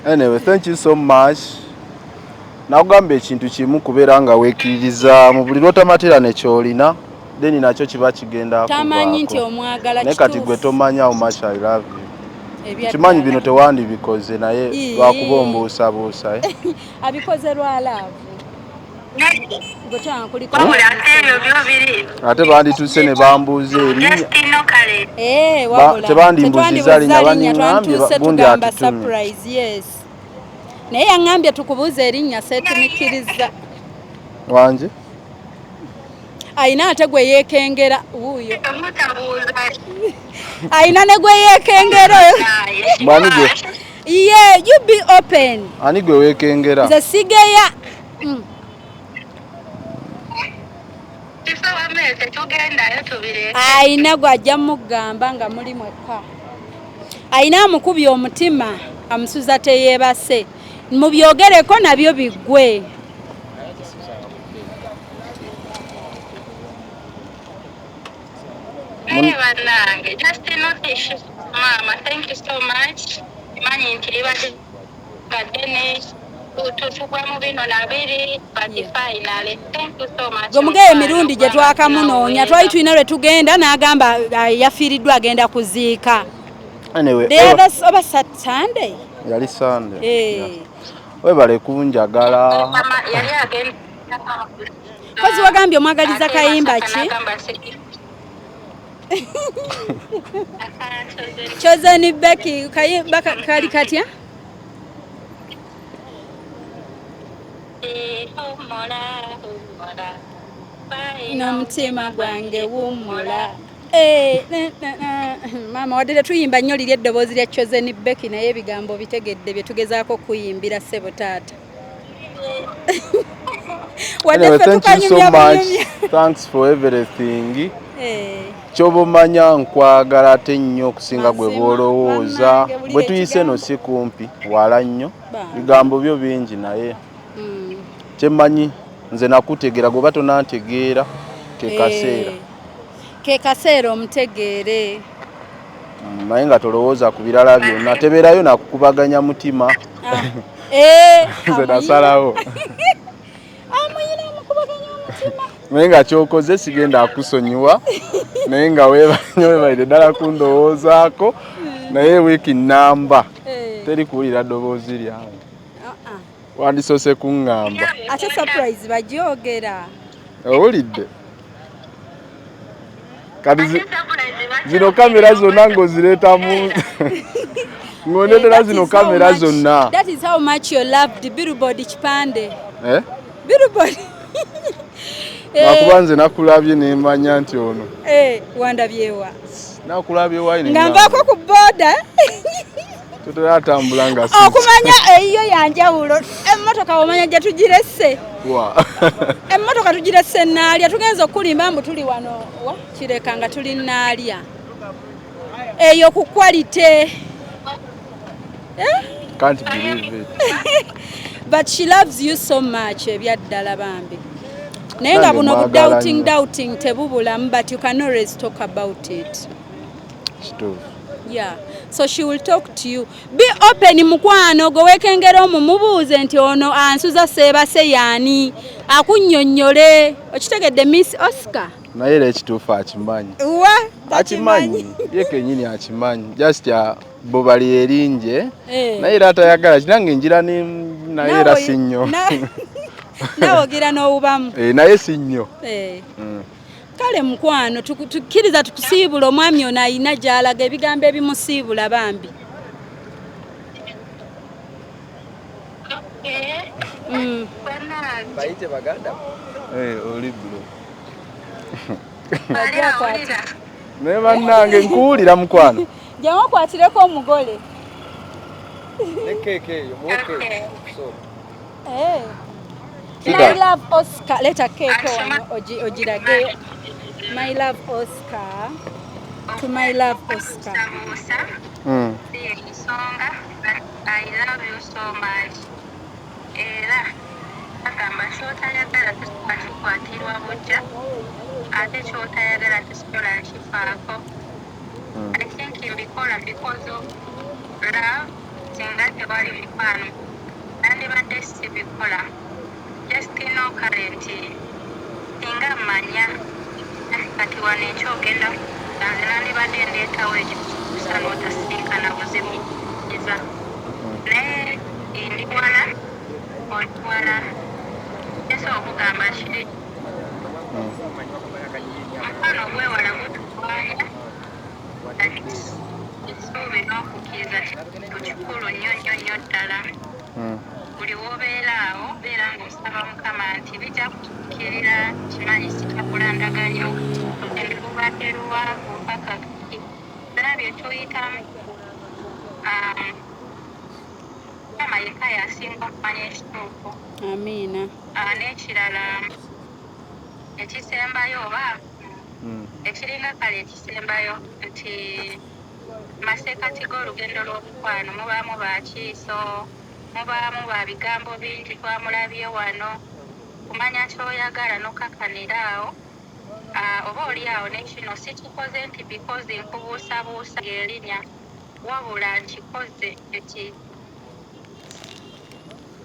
Anyway, thank you so much. Nakugamba ekintu kimu kubeera nga weekiririza mu buli lw'otamatira ne kyolina then nakyo kiba kigenda kubaako. Tamanyi nti omwagala kituufu. Naye kati gwe tomanya how much I love you. Kimanyi bino tewandibikoze naye lwakuba ombuusabuusa. Abikoze lwa love. Ate bandituuse ne bambuuza erinnya. Tebandimbuuziza linnya baniŋŋambye gundi atutumye. Naye yaŋŋambye tukubuuza erinnya seetumikkiriza. Wanje? Ayina ate gwe yeekengera wuuyo. Ayina ne gwe yeekengera. Bani gwe? Yeah, you be open. Ani gwe weekengera? Nze sigeya. ayina gwajja mugamba nga muli mwekka ayina amukubye omutima amusuza teyeebase mubyogereko nabyo biggwe Just notice, Mama, thank you so much. Manyi nti libadde Gomugeye emirundi gye twakamunoonya twali tulina lwe tugenda n'agamba yafiiriddwa agenda kuziika. Anyway, oba Sunday? Yali Sunday. Webale kunjagala. Kozi wagambye omwagaliza kayimba ki? Chosen Becky kayimba kali katya? N'omutima gwange wummula. Mama wadde tuyimba nnyo liri eddoboozi lya Chosen Becky naye ebigambo bitegedde bye tugezaako kuyimbira ssebo taata. Anyway, thank you so much. Thanks for everything. Kyobomanya nkwagala ate nnyo okusinga gwe bw'olowooza. Bwe tuyise no si kumpi wala nnyo bigambo byo bingi naye kyemmanyi nze nakutegeera gwe tonantegeera ke kaseera omutegeere naye nga tolowooza ku birala byonna tebeerayo nakukubaganya mutima nze nasalawo naye nga kyokoze sigenda akusonyiwa naye nga weebaire ddala kundowoozaako naye wiiki nnamba teri kuwulira ddoboozi lyange wandisose kuŋŋamba ate surprise bagyogera owulidde kati zino kamera zonna ng'ozireetamu ng'ondeetera zino kamera zonna. That is how much you loved Billboard kipande. Billboard. Nakuba nze nakulabye ne manya nti ono. Wandabyewa. Nakulabye wayi nga nvaako ku boda. Tutera atambula nga si. Okumanya eyo yanjawulo. Emmotoka omanya gye tugiresse. Emmotoka tugiresse Naalya tugenza okulimba mbu tuli wano wa Kireka nga tuli Naalya. Eyo ku quality. Can't believe it. But she loves you so much ebyaddala bambi. Naye nga buno doubting tebubulamu, but you can always talk about it. Stove. Yeah. So she will talk to you. Be open mukwano gowekengera omumubuuze nti ono ansuza seebase yaani akunnyonnyole okitegedde Miss Oscar. Naye era ekituufu akimanyi. Akimanyi ye kennyini akimanyi just bobali erinje naye era atayagala kinange njira naye era si nnyo nawogira n'owubamu naye si nnyo kale mukwano tukkiriza tukusiibula omwami ono ayina gy'alaga ebigambo ebimusiibula bambi bayite baganda oli blo naye bannange nkuwulira mukwano jamukwatireko omugole My love Oscar, leta keke wano ojirage. My love Oscar, to my love Oscar. I love you so much. Era agamba kyotayagala tukikwatirwa bujja ate kyotayagala tusobola nkifaako. I think mbikola because of love singa tewali mikwano nandibadde sibikola just no current singa mmanya kati wano ekyogenda nanze nandibadde ndeetawo ekikusa n'otasinkana buzibu iza naye ndiwala otwala ese okugamba kiri mukwano gwewala gututwala ekisuubi n'okukkiriza kintu kikulu nnyo nnyo nnyo ddala buli w'obeera awo beera ng'osaba mukama nti bijja kutukkirira kimanyi sikyakulandaganya endibubadde luwaavu paka era bye tuyitamu mukama yekka yasinga okumanya ekituufu amiina n'ekirala ekisembayo oba ekiringa kale ekisembayo nti masekati g'olugendo lw'omukwano mubaamu bakiiso mubaamu ba bigambo bingi twamulabye wano kumanya kyoyagala n'okkakanira awo oba oli awo nekino sikikoze nti bikozi nkubuusabuusa ng'erinnya wabula nkikoze eki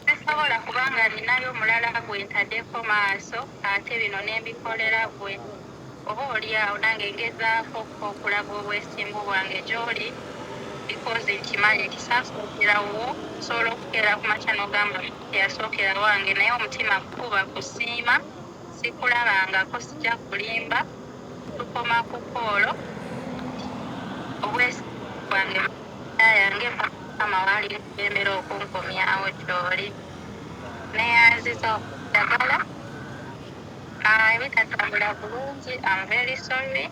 sisobola kubanga ninayo omulala gwe ntaddeko maaso ate bino n'embikolera gwe oba oli awo nange ngezaako okulaga obwesimbu bwange gy'oli bikozi nkimanyi kisaasookerawo osobola okukeera ku makya n'ogamba teyasookera wange naye omutima kuba kusiima sikulabangako sijja kulimba tukoma ku koolo obwesimbu bwange yange mukama waali nkulembera okunkomyawo gy'oli neyanziza okudagala ebitatambula bulungi I'm very sorry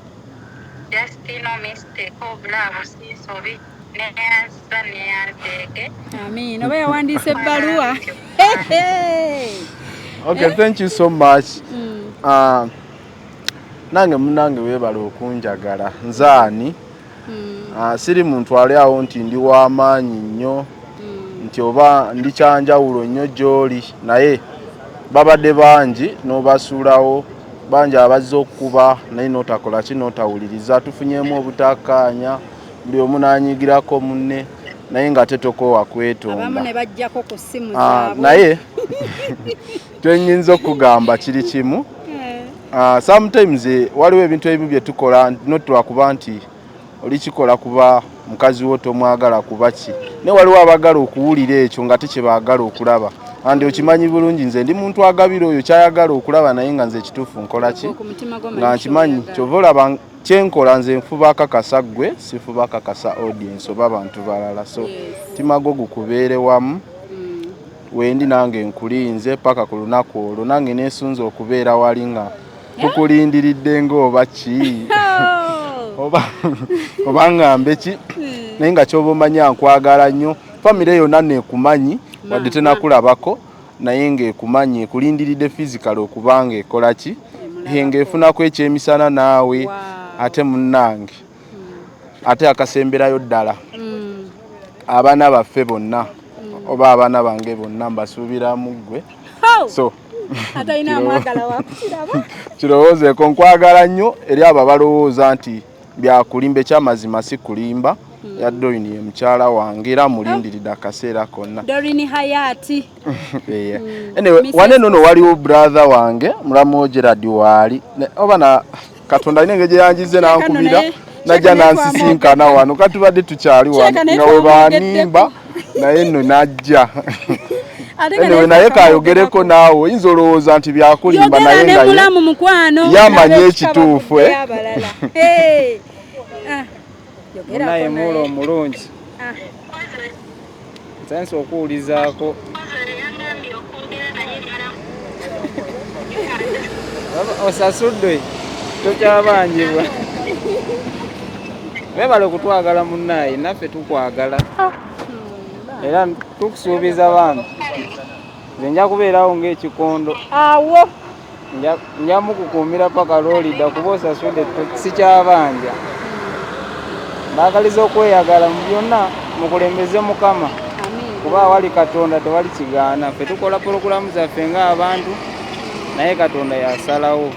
just no mistake of love sinsobi neyanziza neyanzeege amin oba yawandiisa ebbaluwa Okay, thank you so much. Nange munange webala okunjagala nzaani siri muntu ali awo nti ndi w'amaanyi nnyo nti oba ndi kyanjawulo nnyo gy'oli naye babadde bangi n'obasuulawo bangi abazze okukuba naye n'otakola ki n'otawuliriza tufunyeemu obutakkaanya buli omu n'anyigirako munne naye nga tetokoowa kwetonda abamu ne bajjako ku ssimu zaabwe naye twenyinza okugamba kiri kimu sometimes waliwo ebintu ebimu bye tukola notwakuba nti oli kikola kuba mukazi wo tomwagala kuba ki ne waliwo abagala okuwulira ekyo nga tekibaagala okulaba andi okimanyi bulungi nze ndi muntu agabira oyo kyayagala okulaba naye nga nze ekituufu nkola ki nga nkimanyi kyova olaba kyenkola nze nfuba akakasa ggwe sifuba akakasa audience oba abantu balala so timago gukubeere wamu wendi nange nkulinze paka ku lunaku olwo nange nesunza okubeera wali nga tukulindiridde ng'oba ki oba ngambe ki naye nga kyoba omanya nkwagala nnyo famire yonna neekumanyi wadde tenakulabako naye ng'ekumanyi ekulindiridde physical okubanga ekola ki ng'efunaku ekyemisana naawe ate munnange ate akasemberayo ddala abaana baffe bonna oba abaana bange bonna mbasuubiramu ggwe so kirowoozeeko nkwagala nnyo eri abo balowooza nti byakulimba ekyamazima si kulimba ya Doreen ye mukyala wange era mulindiridde akaseera konna Doreen Hayati anyway wane nono waliwo brother wange mulamu Gerard waali oba na Katonda inenge gye yanjize nankubira najja nansisinkana wano katubadde tukyali wano nga we banimba naye nno najja anyway naye kayogereko naawe oyinza olowooza nti byakulimba naye nga yamanye ekituufu naye mulo omulungi nsanisa okuwulizaako osasudde tokyabanjibwa webale okutwagala munnaye naffe tukwagala era tukusuubiza bantu nze nja kubeerawo ng'ekikondo awo nja mukukuumira paka lwolidda kuba osasudde sikyabanja baagaliza okweyagala mu byonna mukulembeze mukama kuba awali Katonda tewali kigaana ffe tukola pologulamu zaffe ng'abantu naye Katonda yasalawo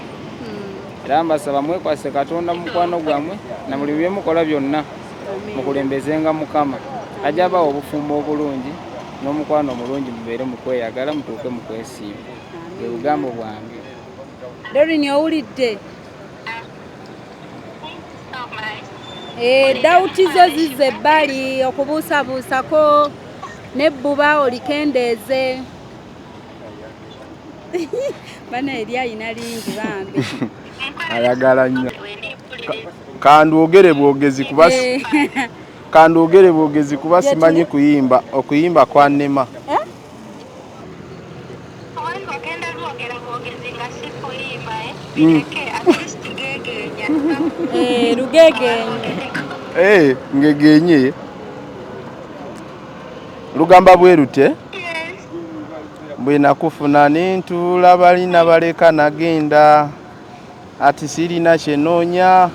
era mbasaba mwekwase Katonda mu mukwano gwammwe na buli bye mukola byonna mukulembezenga mukama ajja abawa obufumbo obulungi n'omukwano omulungi mubeere mu kweyagala mutuuke mu kwesiima bwe bugambo bwange Doreen owulidde dawuti zo zizze ebbali okubuusabuusako nebbuba olikendeeze bana eri ayina lingi bambi ayagala nnyo kandwogere bwogezi kuba kandwogere bwogezi kuba simanyi kuyimba okuyimba kwannema ngegenye lugamba bwerute bwe nakufuna nintuula balina baleka nagenda ati sirina kyenoonya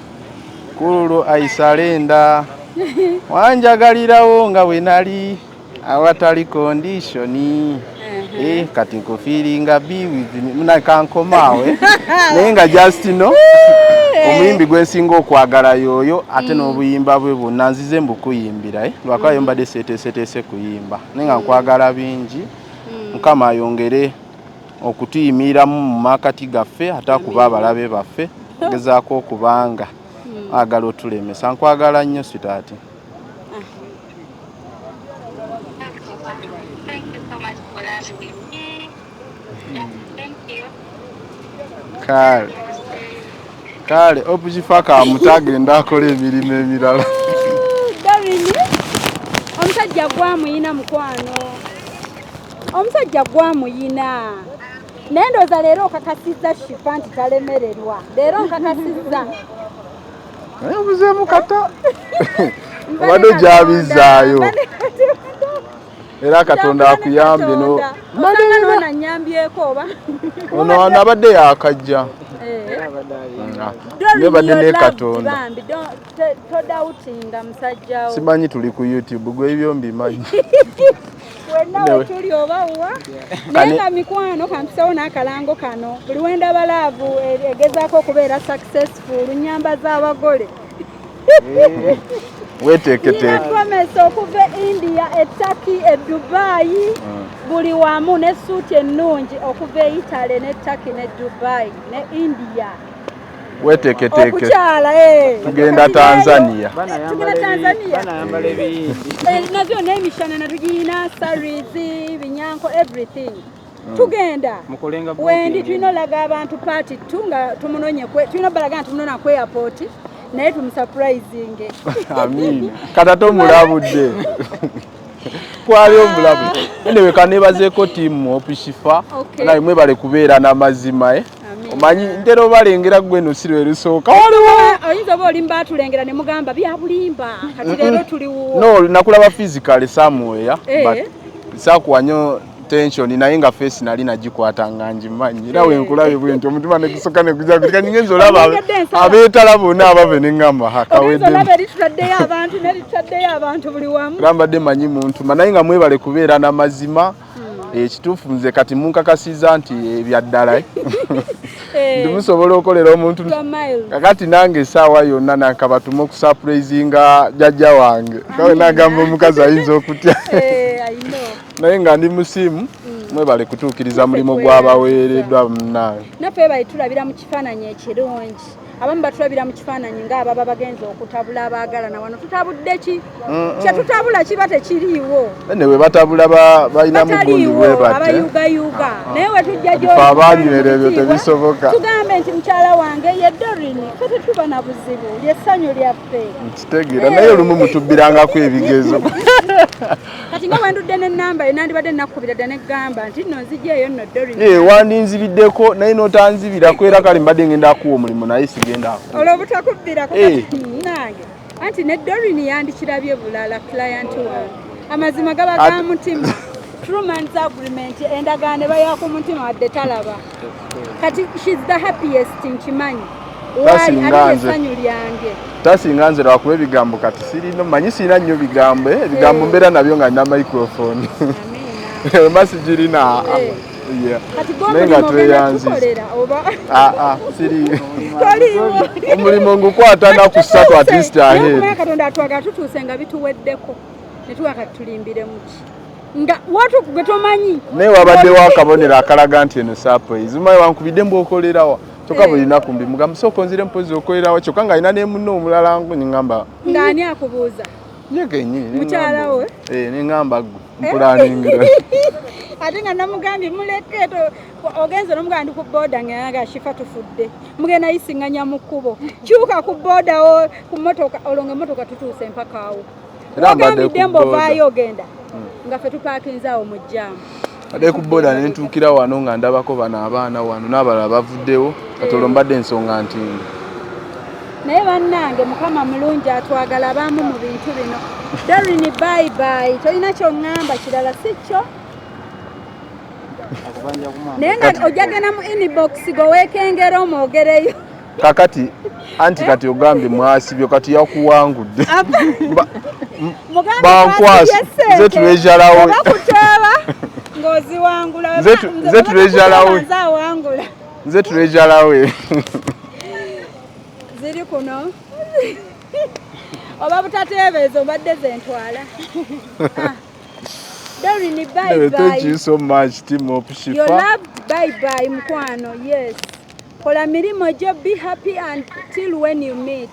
kululu aisalenda wanjagalirawo nga bwe nali awatali kondishoni kati nkufiiringa bi munakankomaawe naye nga Justino omuyimbi gwensinga okwagala yoyo ate n'obuyimba bwe bwonna nzize mbukuyimbira lwakayo mbadde seeteeseteese kuyimba naye nga nkwagala bingi Mukama ayongere okutuyimiramu mu makati gaffe ate akuba abalabe baffe gezaako okubanga agala otulemesa nkwagala nnyo sitaati kale opukifaka mutagenda akola emirimu emirala Darini omusajja gwamuyina mukwano omusajja gwamuyina naye ndooza leero okakasizza shifa nti talemererwa leero nkakasizza naye obuzeemu kata obadde gyabizaayo era Katonda akuyambe ono anabadde yakajja nebadde ne Katonda simanyi tuli ku YouTube gwe ebyo mbimanyi wenna wetuli obawa naye nga mikwano kantusewo n'akalango kano buli wendaba laavu egezaako okubeera successful nnyamba z'abagole weteeketeeke promesa okuva India Turkey Dubai buli wamu ne suuti ennungi okuva Italy ne Turkey ne Dubai ne India weteeketeeke okukyala tugenda Tanzania banayambala ebiyindi nabyo n'emishanana tugirina saris binyanko everything tugenda wendi tulina olaga abantu party tu nga tumunonye tulina balaga nti tumunona ku airport naye tumusurprising amiina katato mulabudde kwali omulabu enewe kanebazeeko tiimu opishifa naye mwebale kubeera n'amazima omanyi ntera obalengera gwe no siro erisooka waliwo oyinza oba olimba atulengera ne mugamba bya bulimba kati leero tuliwo no nakulaba physically somewhere but sakuwanyo tension naye nga face nali nagikwata nga njimanyi era wenkulabe bwenti omutima ne gusoka ne kujja kutika nyingezo olaba abeetala bonna abave ne ngamba hakawedde olaba lituddeyo abantu ne lituddeyo abantu buli wamu gambadde manyi muntu naye nga mwebale kubeera n'amazima ekituufu nze kati munkakasiza nti ebyaddala ndimusobola okolera omuntu kakati nange essaawa yonna nakabatume okusurprisinga jjajja wange kawe nagamba omukazi ayinza okutya naye nga ndi musiimu mwebale kutuukiriza mulimu gwabaweereddwa munnange naffe bali tulabira mu kifaananyi ekirungi abamu batulabira mu kifaananyi ng'ababa bagenza okutabula abaagalana wano tutabudde ki kyetutabula kiba tekiriiwo ne we batabula balina mugundi bwe batte abayugayuga naye we tujja abaanywera ebyo tebisoboka tugambe nti mukyala wange ye Dorini fe tetuba na buzibu lyessanyu lyaffe nkitegeera naye olumu mutubbirangako ebigezo kati nga wendudde n'ennamba nandibadde nakkubiradde neggamba nti nno nzijjaeyo nno Dorini wandinzibiddeko naye n'otanzibirako era kale mbadde ngenda akuwa omulimu naye sigenda olwobutakubirako nange anti ne Dorini yandikirabye bulala client wange amazima gaba ga mutima true man's agreement endagaano baya ku mutima wadde talaba kati she's the happiest nkimanyi essanyu lyange tasinga nze lwakuba ebigambo kati sirino manyi sirina nnyo bigambo ebigambo mbeera nabyo nga nina microphone masigirina nenga tweyanziza siri omulimu ngukwata naku ssatu at least ahead Katonda atwaga tutuuse nga bituweddeko ne tuwaka tulimbire muki nga watu kugetomanyi naye wabaddewo akabonero akalaga nti eno surprise umaye wankubidde mbwokolerawa kyokka buli lunaku mbimugamba sooka nzire mpozi okolerawa kyokka nga alina ne munno omulala ng'amba ng'ani akubuuza ye kennyini mukyala we neŋŋamba ggwe mpulaningira ate nga namugambye muleke ogenza n'omugamba ndi ku booda nga shifa tufudde mugenda yisiŋŋanya mu kkubo kyuka ku booda ku mmotoka olwo ng'emmotoka tutuuse mpaka awo ogambidde mbovaayo ogenda nga ffe tupaakinze awo mu jjaamu ade ku booda ne ntuukira wano nga ndabako bano abaana wano n'abalala bavuddewo kati olwo mbadde ensonga ntingi naye bannange mukama mulungi atwagala abamu mu bintu bino Dorini bye bye tolina kyoŋŋamba kirala si kyo naye nga ojagenda mu inbox go weekengera omwogereyo kakati anti kati ogambye mwasibyo kati yakuwangudde bankwasa nze tulejalawe ng'oziwangula nze tulejalawe nze tulejalawe ziri kuno oba butateebeeza obadde zentwala Darren, bye bye. Thank you so much, Team of Shifa. Your love, bye bye, Mkwano. Yes. Kola milimo jo, be happy until when you meet.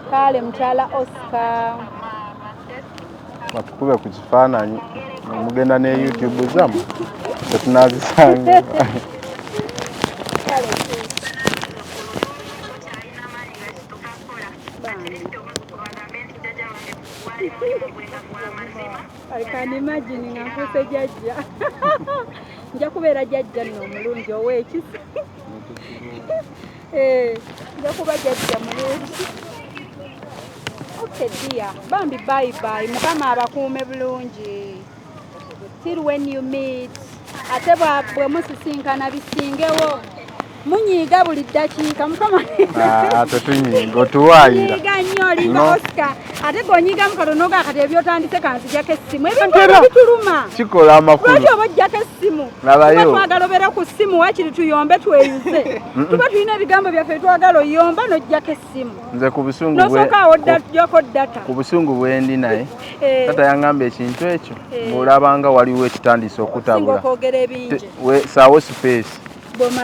Kale mchala Oscar batukube ku kifaananyi mugenda ne YouTube zamu tetunazisanga can imagine ngakuse jajja nja kubeera jajja nno omulungi ow'ekisi nja kuba jajja mulungi. Okay dear, bambi bye bye, mukama abakuume bulungi till when you meet. Ate bwe musisinkana bisingewo munyiiga buli ddakiika mukama ate tunyiiga otuwaayira nyiiga nnyo olinga Oscar ate gonyiiga mukatono gakati ebyotandise kanzijako essimu ebintu bituluma kikola amakulu lwaki oba ojjako essimu tuba twagala obeera ku ssimu wakiri tuyombe tweyuze tuba tulina ebigambo byaffe twagala oyomba n'ojjako essimu nze ku busungu nosooka awo ddako data ku busungu bwendi naye tata yangamba ekintu ekyo bw'olabanga waliwo ekitandise okutabula saawo space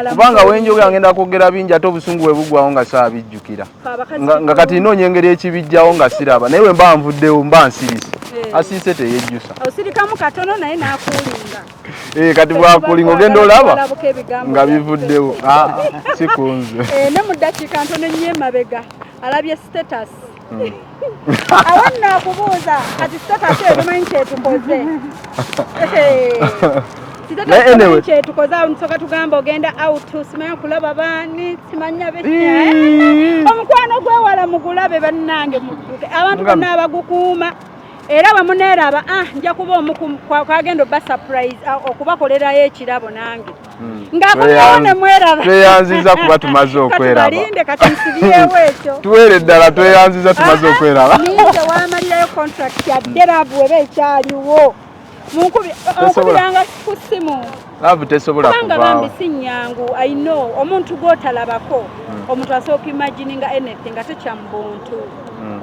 kubanga wenjogera ngenda kwogera bingi ate obusungu bwe bugwawo nga saabijjukira nga kati inoonye engeri ekibijjawo nga siraba naye we mba nvuddewo mba nsirise asiise teyejjusa osirikamu katono naye n'akuulinga kati bwakulinga ogenda olaba nga bivuddewo sikunze ne mu ddakiika ntono nnyo emabega alabye status awo naakubuuza kati status eyo tomanyi kyetukoze anyway kyetukoze awo nsooka tugamba ogenda out simanya kulaba baani simanya omukwano gwewala mugulabe bannange mudduke abantu bonna abagukuuma era bamuneeraba nja kuba omu kwagenda obba surprise okubakolerayo ekirabo nange ngaakunawo ne mweraba tweyanziza kuba tumaze okweraba balinde kati nsibyewo ekyo tuwere ddala tweyanziza tumaze okweraba ninze wamalirayo contract yadde rabu eba ekyaliwo munkubiranga ku ssimu laavu tesobola kubanga bambi si nnyangu I know omuntu gw'otalabako omuntu asooka imagininga anything ate kya mu buntu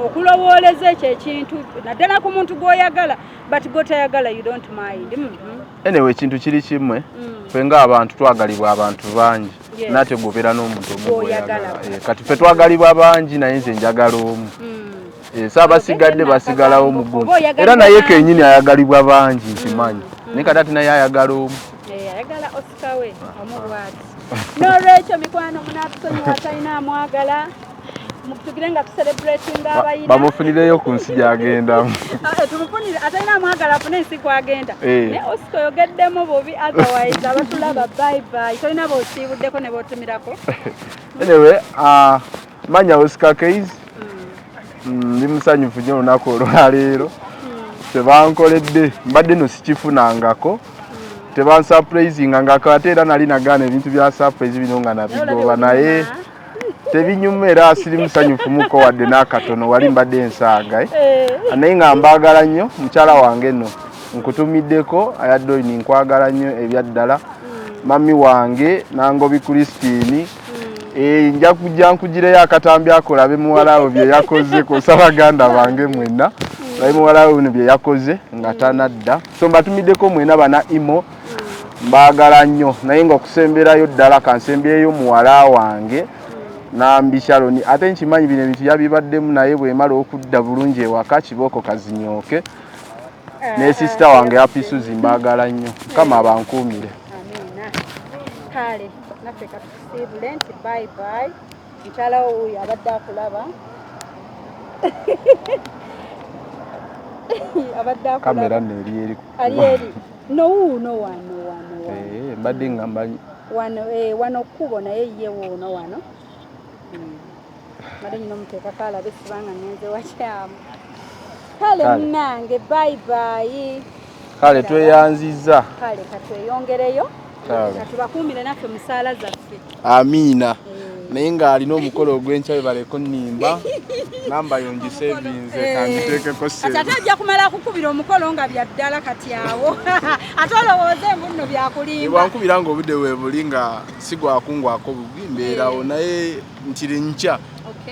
okulowooleza ekyo ekintu naddala ku muntu gw'oyagala but gw'otayagala you don't mind. Anyway ekintu kiri kimwe ffe ng'abantu twagalibwa abantu bangi nate gobeera n'omuntu omugweyagala kati ffe twagalibwa bangi naye nze njagala omu saabasigadde basigalawo mu gumu era naye kenyini ayagalibwa bangi nkimanyi naye kati ate naye ayagala omu ayagala Oscar we omubwati n'olwekyo mikwano munaatusonyiwa talina amwagala tugire nga tucelebratinga abayina bamufunireyo ku nsi gyagendamu tumufunire atalina amwagala afune ensi kwagenda naye Oscar oyogeddemu bubi otherwise abatulaba bye bye tolina boosiibuddeko ne bootumirako anyway manya Oscar Keys ndi musanyufu nnyo olunaku olwaleero tebankoledde mbadde no sikifunangako tebansurprisinga ngako ate era nali nagaana ebintu bya surprise bino nga nabigoba naye tebinyuma era siri musanyufu muko wadde n'akatono wali mbadde ensaaga naye nga mbaagala nnyo mukyala wange nno nkutumiddeko ayadoini nkwagala nnyo ebyaddala mami wange Nangobi Christine nja kujja nkugireyo akatambi akolabe muwalawo bye yakoze kosa baganda bange mwenna bayi muwalawo bye yakoze nga tanadda so mbatumiddeko mwena bana imo mbagala nnyo naye nga okusemberayo ddala kansembereyo muwala wange Nambi Shaloni ate nkimanyi bino ebintu yabibaddemu naye bwemala okudda bulungi ewaka Kiboko Kazinyooke ne sister wange Happy Suzy mbagala nnyo kama abankuumire. Amina. Kale naffe katusiibule nti bye bye. Nkyala oyo abadde akulaba. Abadde akulaba. Kamera neeri eri. Alieri. No one. Mbadde ngamba wano kubo naye ye wono wano. Mali nyino muteka kala besibanga nyenze wakyamu. Kale mnange bye bye. Kale tweyanziza. Kale katweyongereyo. Katubakuumire naffe musaala zaffe. Amina. Naye nga alina omukolo ogw'enkya baleko nnimba namba yongise ebinze kanditeekeko ssente. Ate ajja kumala kukubira omukolo nga bya ddala kati awo. Ate olowooza embunno byakulimba. Wankubira nga obudde weebuli nga sigwakungwako bubi mbeerawo naye nkiri nkya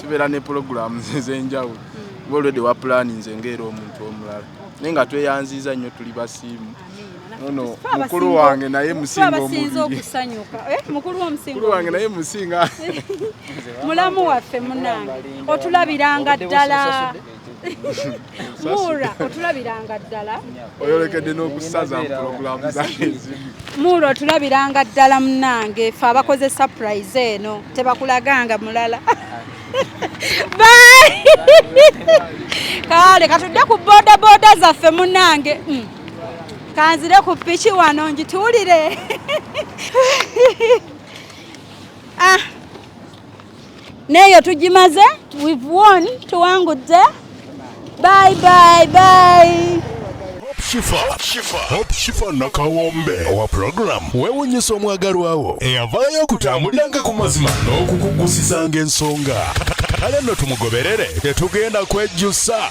tubeera ne pulogulaamu ez'enjawulo. Already wa planinze ng'era omuntu omulala. Naye nga tweyanziza nnyo tuli basiimu. Ono mukulu wange naye musinga omubiri. Mukulu omusinga. Mukulu wange naye musinga. Mulamu waffe munange. Otulabiranga ddala. Mura otulabiranga ddala. Oyolekedde n'okusaza pulogulaamu z'ezimu. Mura otulabiranga ddala munange. Ffe abakoze surprise eno tebakulaganga mulala. Bye. Kale katudde ku boda zaffe munange. Kanzire ku piki wano njituulire. Neyo tugimaze. We've won. Tuwangudde. Bye. Hope Shifa Nakawombe owa program wewunyisa omwagalwawo eyavaayo okutambuliranga ku mazima n'okukugusisanga ensonga. Kale nno tumugoberere tetugenda kwejjusa.